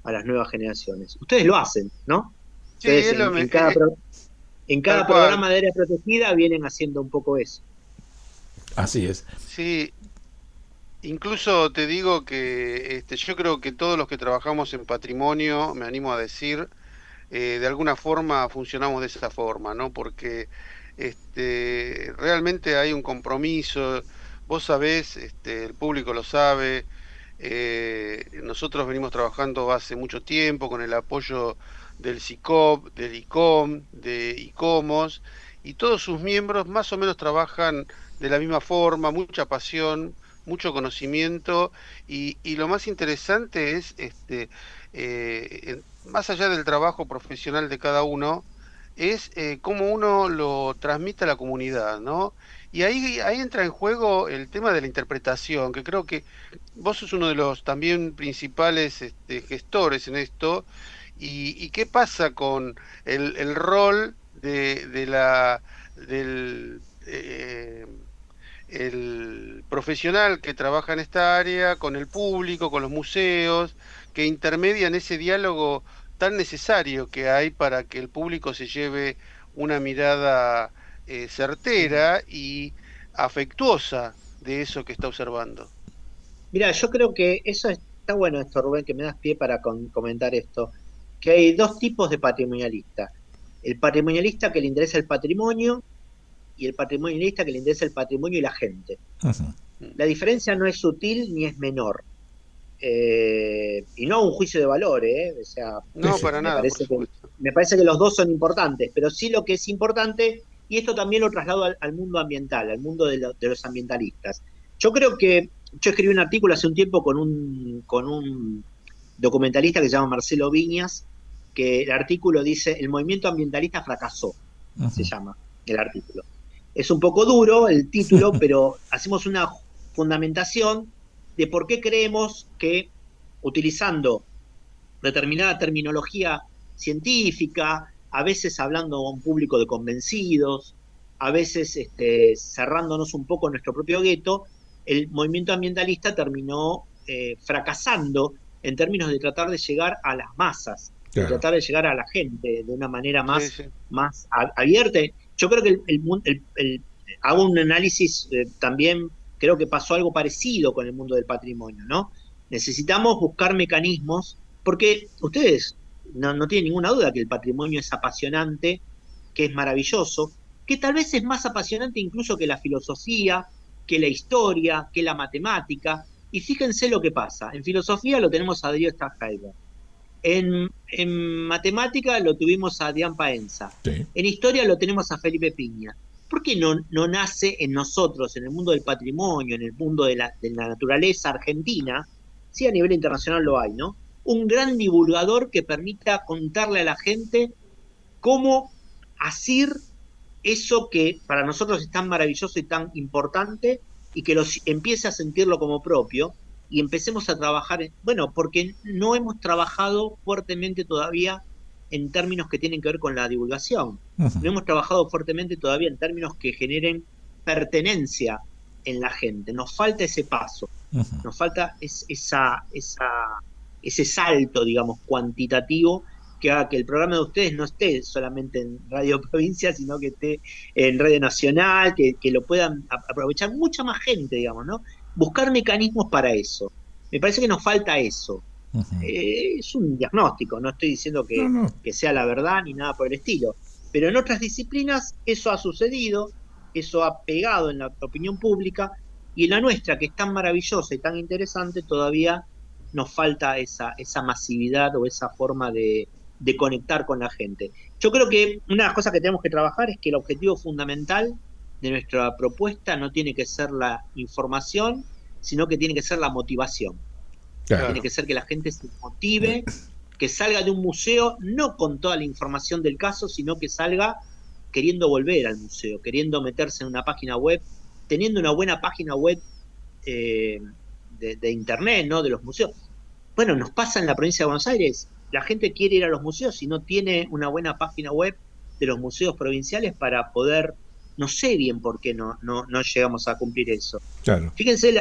a las nuevas generaciones. Ustedes lo hacen, ¿no? Sí, Ustedes en cada programa de área protegida vienen haciendo un poco eso. Así es. Sí, incluso te digo que yo creo que todos los que trabajamos en patrimonio, me animo a decir, de alguna forma funcionamos de esa forma, ¿no? Porque realmente hay un compromiso, vos sabés, el público lo sabe, nosotros venimos trabajando hace mucho tiempo con el apoyo del SICOP, del ICOM, de ICOMOS, y todos sus miembros más o menos trabajan de la misma forma, mucha pasión, mucho conocimiento, y lo más interesante es, más allá del trabajo profesional de cada uno, es cómo uno lo transmite a la comunidad, ¿no? Y ahí entra en juego el tema de la interpretación, que creo que vos sos uno de los también principales gestores en esto. Y qué pasa con el rol del el profesional que trabaja en esta área, con el público, con los museos, que intermedian ese diálogo tan necesario que hay para que el público se lleve una mirada certera y afectuosa de eso que está observando. Mira, yo creo que eso está bueno esto, Rubén, que me das pie para comentar esto, que hay dos tipos de patrimonialistas. El patrimonialista que le interesa el patrimonio y el patrimonialista que le interesa el patrimonio y la gente. Ujú. La diferencia no es sutil ni es menor. Y no un juicio de valor, o sea, No, para nada, por supuesto. me parece que los dos son importantes, pero sí lo que es importante, y esto también lo traslado al mundo ambiental, al mundo de los ambientalistas. Yo escribí un artículo hace un tiempo con un documentalista que se llama Marcelo Viñas, que el artículo dice: el movimiento ambientalista fracasó, se llama el artículo. Es un poco duro el título, pero hacemos una fundamentación de por qué creemos que, utilizando determinada terminología científica, a veces hablando a un público de convencidos, a veces cerrándonos un poco en nuestro propio gueto, el movimiento ambientalista terminó fracasando en términos de tratar de llegar a las masas, de tratar de llegar a la gente de una manera más abierta. Yo creo que hago un análisis también, creo que pasó algo parecido con el mundo del patrimonio, ¿no? Necesitamos buscar mecanismos, porque ustedes no tienen ninguna duda que el patrimonio es apasionante, que es maravilloso, que tal vez es más apasionante incluso que la filosofía, que la historia, que la matemática. Y fíjense lo que pasa. En filosofía lo tenemos a Darío Stajaiber. En matemática lo tuvimos a Dian Paenza. Sí. En historia lo tenemos a Felipe Piña. ¿Por qué no nace en nosotros, en el mundo del patrimonio, en el mundo de la naturaleza argentina? Sí, a nivel internacional lo hay, ¿no? Un gran divulgador que permita contarle a la gente cómo hacer eso que para nosotros es tan maravilloso y tan importante, y que los empiece a sentirlo como propio, y empecemos a trabajar, porque no hemos trabajado fuertemente todavía en términos que tienen que ver con la divulgación. No hemos trabajado fuertemente todavía en términos que generen pertenencia en la gente. Nos falta ese paso, nos falta ese salto, digamos, cuantitativo, que haga que el programa de ustedes no esté solamente en Radio Provincia, sino que esté en Radio Nacional, que lo puedan aprovechar mucha más gente, digamos, ¿no? Buscar mecanismos para eso. Me parece que nos falta eso. Es un diagnóstico, no estoy diciendo que sea la verdad ni nada por el estilo, pero en otras disciplinas eso ha sucedido, eso ha pegado en la opinión pública, y en la nuestra, que es tan maravillosa y tan interesante, todavía nos falta esa masividad o esa forma de conectar con la gente. Yo creo que una de las cosas que tenemos que trabajar es que el objetivo fundamental de nuestra propuesta no tiene que ser la información, sino que tiene que ser la motivación. Claro. Tiene que ser que la gente se motive, que salga de un museo no con toda la información del caso, sino que salga queriendo volver al museo, queriendo meterse en una página web, teniendo una buena página web de internet, ¿no? De los museos. Bueno, nos pasa en la provincia de Buenos Aires, la gente quiere ir a los museos y no tiene una buena página web de los museos provinciales para poder, no sé bien por qué no llegamos a cumplir eso. Claro. Fíjense,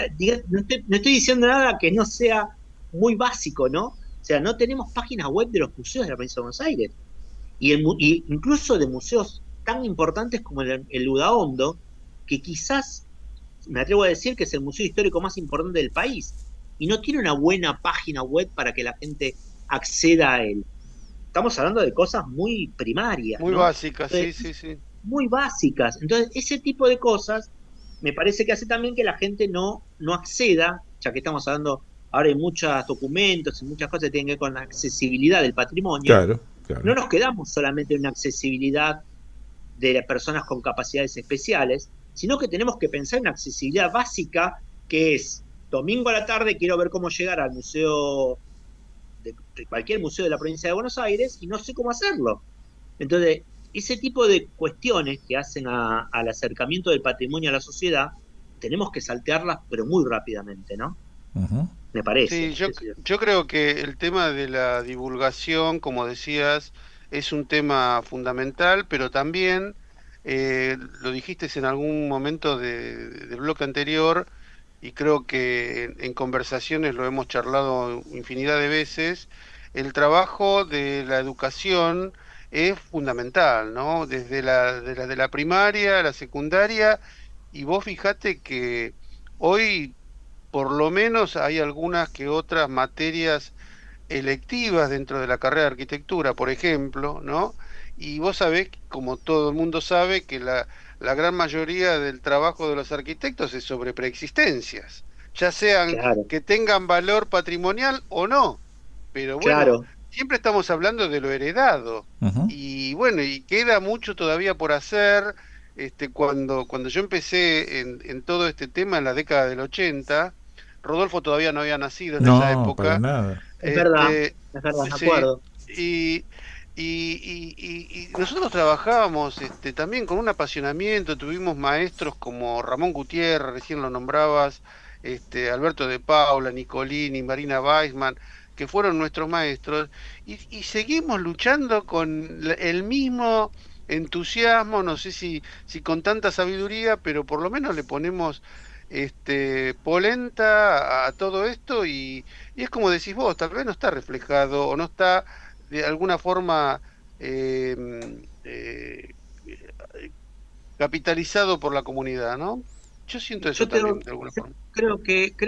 no estoy diciendo nada que no sea muy básico, ¿no? O sea, no tenemos páginas web de los museos de la provincia de Buenos Aires. Y incluso de museos tan importantes como el Ludahondo, que quizás, me atrevo a decir que es el museo histórico más importante del país, y no tiene una buena página web para que la gente acceda a él. Estamos hablando de cosas muy primarias, muy ¿no? básicas. Entonces, Sí. Muy básicas. Entonces, ese tipo de cosas me parece que hace también que la gente no acceda, ya que estamos hablando ahora de muchos documentos y muchas cosas que tienen que ver con la accesibilidad del patrimonio. Claro. No nos quedamos solamente en una accesibilidad de las personas con capacidades especiales, sino que tenemos que pensar en accesibilidad básica, que es domingo a la tarde quiero ver cómo llegar al museo, de cualquier museo de la provincia de Buenos Aires, y no sé cómo hacerlo. Entonces, ese tipo de cuestiones que hacen al acercamiento del patrimonio a la sociedad, tenemos que saltearlas, pero muy rápidamente, ¿no? Uh-huh. Me parece. Sí, yo creo que el tema de la divulgación, como decías, es un tema fundamental, pero también, lo dijiste en algún momento del bloque anterior, y creo que en conversaciones lo hemos charlado infinidad de veces, el trabajo de la educación es fundamental, ¿no? Desde de la primaria a la secundaria, y vos fijate que hoy por lo menos hay algunas que otras materias electivas dentro de la carrera de arquitectura, por ejemplo, ¿no? Y vos sabés, como todo el mundo sabe, que la gran mayoría del trabajo de los arquitectos es sobre preexistencias, ya sean Claro. que tengan valor patrimonial o no, pero bueno, Claro. siempre estamos hablando de lo heredado. Uh-huh. Y bueno, y queda mucho todavía por hacer. Cuando yo empecé en todo este tema en la década del 80, Rodolfo todavía no había nacido en esa No, para época. nada. Es verdad, me Sí, acuerdo. y nosotros trabajábamos también con un apasionamiento. Tuvimos maestros como Ramón Gutiérrez, recién lo nombrabas, Alberto de Paula, Nicolini, Marina Weisman, que fueron nuestros maestros, y seguimos luchando con el mismo entusiasmo, no sé si con tanta sabiduría, pero por lo menos le ponemos polenta a todo esto, y es como decís vos, tal vez no está reflejado o no está de alguna forma capitalizado por la comunidad, ¿no? Yo siento eso también, de alguna forma. Creo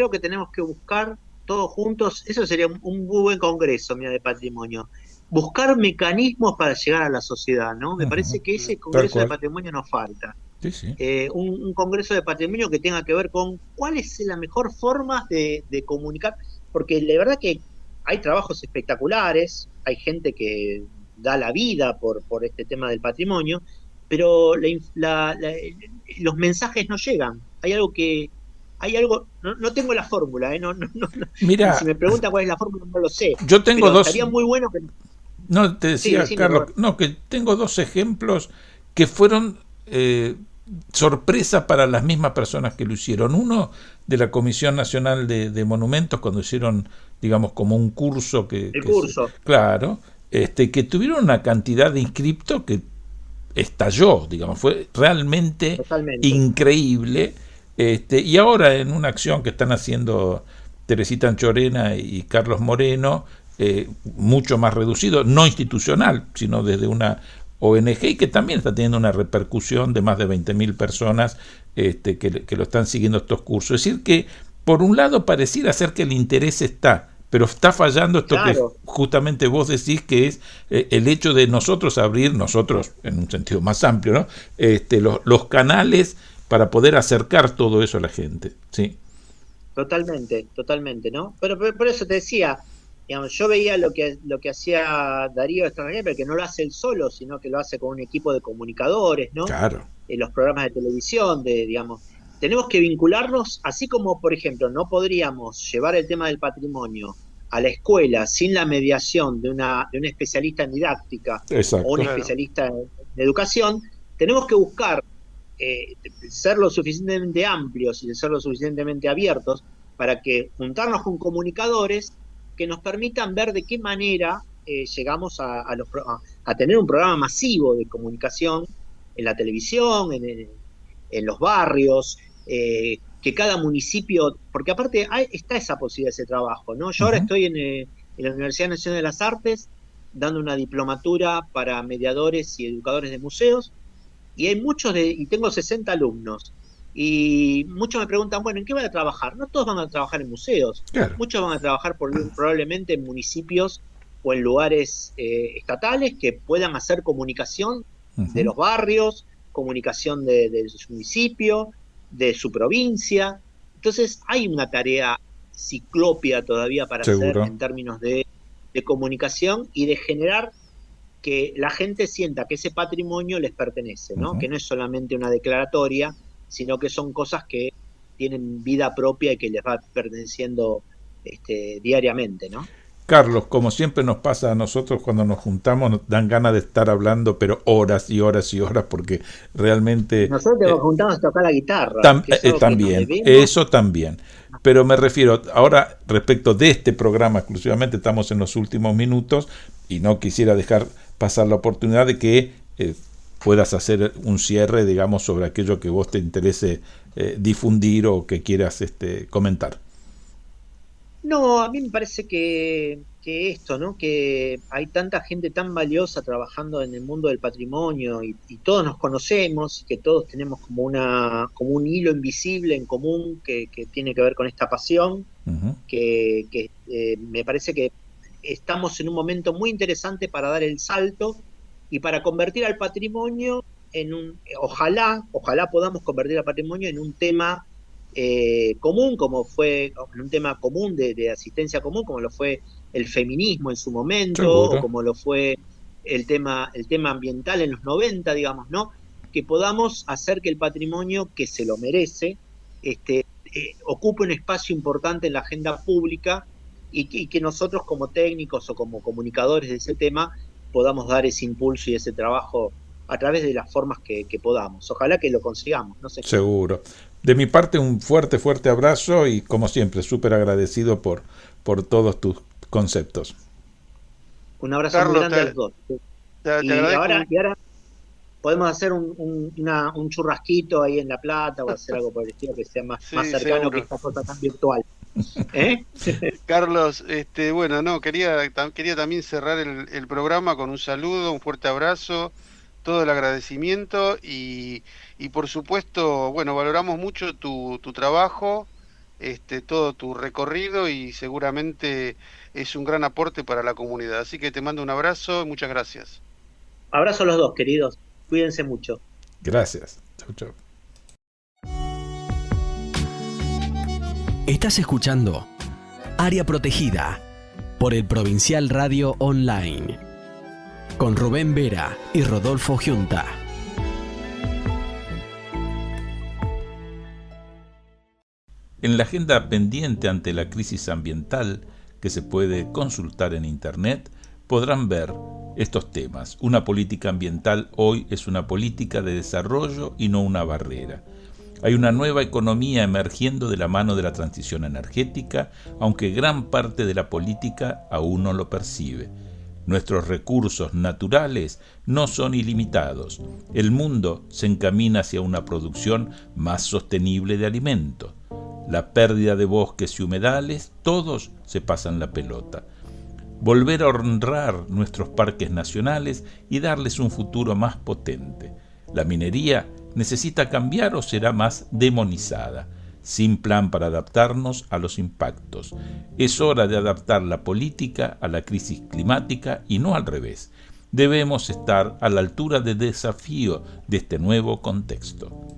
que tenemos que buscar todos juntos, eso sería un muy buen congreso, mira, de patrimonio. Buscar mecanismos para llegar a la sociedad, ¿no? Me parece que ese congreso de patrimonio nos falta. Sí. Un congreso de patrimonio que tenga que ver con cuál es la mejor forma de comunicar, porque la verdad que hay trabajos espectaculares, hay gente que da la vida por este tema del patrimonio, pero los mensajes no llegan. No tengo la fórmula, no. Mira, si me preguntan cuál es la fórmula, no lo sé. Yo tengo pero dos. Estaría muy bueno que. No, te decía, sí, Carlos, que tengo dos ejemplos que fueron sorpresa para las mismas personas que lo hicieron. Uno de la Comisión Nacional de Monumentos, cuando hicieron, digamos, como un curso claro, que tuvieron una cantidad de inscriptos que estalló, digamos, fue realmente Totalmente. increíble. Y ahora en una acción que están haciendo Teresita Anchorena y Carlos Moreno, mucho más reducido, no institucional, sino desde una ONG, y que también está teniendo una repercusión de más de 20.000 personas que lo están siguiendo estos cursos. Es decir, que por un lado pareciera ser que el interés está, pero está fallando esto, claro, que justamente vos decís, que es el hecho de nosotros en un sentido más amplio, ¿no? Los canales para poder acercar todo eso a la gente, ¿sí? Totalmente, ¿no? Pero por eso te decía, digamos, yo veía lo que hacía Darío Estranguer, pero que no lo hace él solo, sino que lo hace con un equipo de comunicadores, ¿no? Claro. Los programas de televisión, digamos, tenemos que vincularnos, así como, por ejemplo, no podríamos llevar el tema del patrimonio a la escuela sin la mediación de un especialista en didáctica Exacto. o un especialista en educación, tenemos que buscar ser lo suficientemente amplios y ser lo suficientemente abiertos para que juntarnos con comunicadores que nos permitan ver de qué manera llegamos a tener un programa masivo de comunicación en la televisión, en los barrios, que cada municipio, porque aparte está esa posibilidad, ese trabajo, ¿no? Yo ahora estoy en la Universidad Nacional de las Artes dando una diplomatura para mediadores y educadores de museos, y hay y tengo 60 alumnos, y muchos me preguntan, bueno, ¿en qué van a trabajar? No todos van a trabajar en museos, claro. Muchos van a trabajar probablemente en municipios o en lugares estatales que puedan hacer comunicación de los barrios, comunicación de su municipio, de su provincia. Entonces hay una tarea ciclópea todavía para hacer en términos de comunicación y de generar que la gente sienta que ese patrimonio les pertenece, ¿no? Que no es solamente una declaratoria, sino que son cosas que tienen vida propia y que les va perteneciendo diariamente, ¿no? Carlos, como siempre nos pasa a nosotros cuando nos juntamos, nos dan ganas de estar hablando, pero horas y horas y horas, porque realmente... Nosotros nos juntamos a tocar la guitarra. También, eso también. Pero me refiero, ahora respecto de este programa exclusivamente, estamos en los últimos minutos y no quisiera dejar pasar la oportunidad de que puedas hacer un cierre, digamos, sobre aquello que vos te interese difundir o que quieras comentar. No, a mí me parece que esto, ¿no? Que hay tanta gente tan valiosa trabajando en el mundo del patrimonio y todos nos conocemos y que todos tenemos como un hilo invisible en común que tiene que ver con esta pasión, que me parece que estamos en un momento muy interesante para dar el salto y para convertir al patrimonio ojalá podamos convertir al patrimonio en un tema común, como fue un tema común de asistencia común, como lo fue el feminismo en su momento, o como lo fue el tema ambiental en los 90, digamos, ¿no? Que podamos hacer que el patrimonio, que se lo merece, ocupe un espacio importante en la agenda pública y que nosotros como técnicos o como comunicadores de ese tema podamos dar ese impulso y ese trabajo a través de las formas que podamos. Ojalá que lo consigamos, no sé. Seguro. De mi parte, un fuerte abrazo y, como siempre, súper agradecido por todos tus conceptos. Un abrazo, Carlos, muy grande a los dos. Y ahora podemos hacer un churrasquito ahí en La Plata o hacer algo por el estilo que sea más cercano, seguro, que esta cosa tan virtual. Carlos, bueno, no, quería también cerrar el programa con un saludo, un fuerte abrazo, todo el agradecimiento y por supuesto, bueno, valoramos mucho tu trabajo, todo tu recorrido y seguramente es un gran aporte para la comunidad. Así que te mando un abrazo y muchas gracias. Abrazo a los dos, queridos. Cuídense mucho. Gracias. Chau. Estás escuchando Área Protegida por el Provincial Radio Online con Rubén Vera y Rodolfo Giunta. En la agenda pendiente ante la crisis ambiental, que se puede consultar en Internet, podrán ver estos temas. Una política ambiental hoy es una política de desarrollo y no una barrera. Hay una nueva economía emergiendo de la mano de la transición energética, aunque gran parte de la política aún no lo percibe. Nuestros recursos naturales no son ilimitados. El mundo se encamina hacia una producción más sostenible de alimentos. La pérdida de bosques y humedales, todos se pasan la pelota. Volver a honrar nuestros parques nacionales y darles un futuro más potente. La minería necesita cambiar o será más demonizada, sin plan para adaptarnos a los impactos. Es hora de adaptar la política a la crisis climática y no al revés. Debemos estar a la altura del desafío de este nuevo contexto.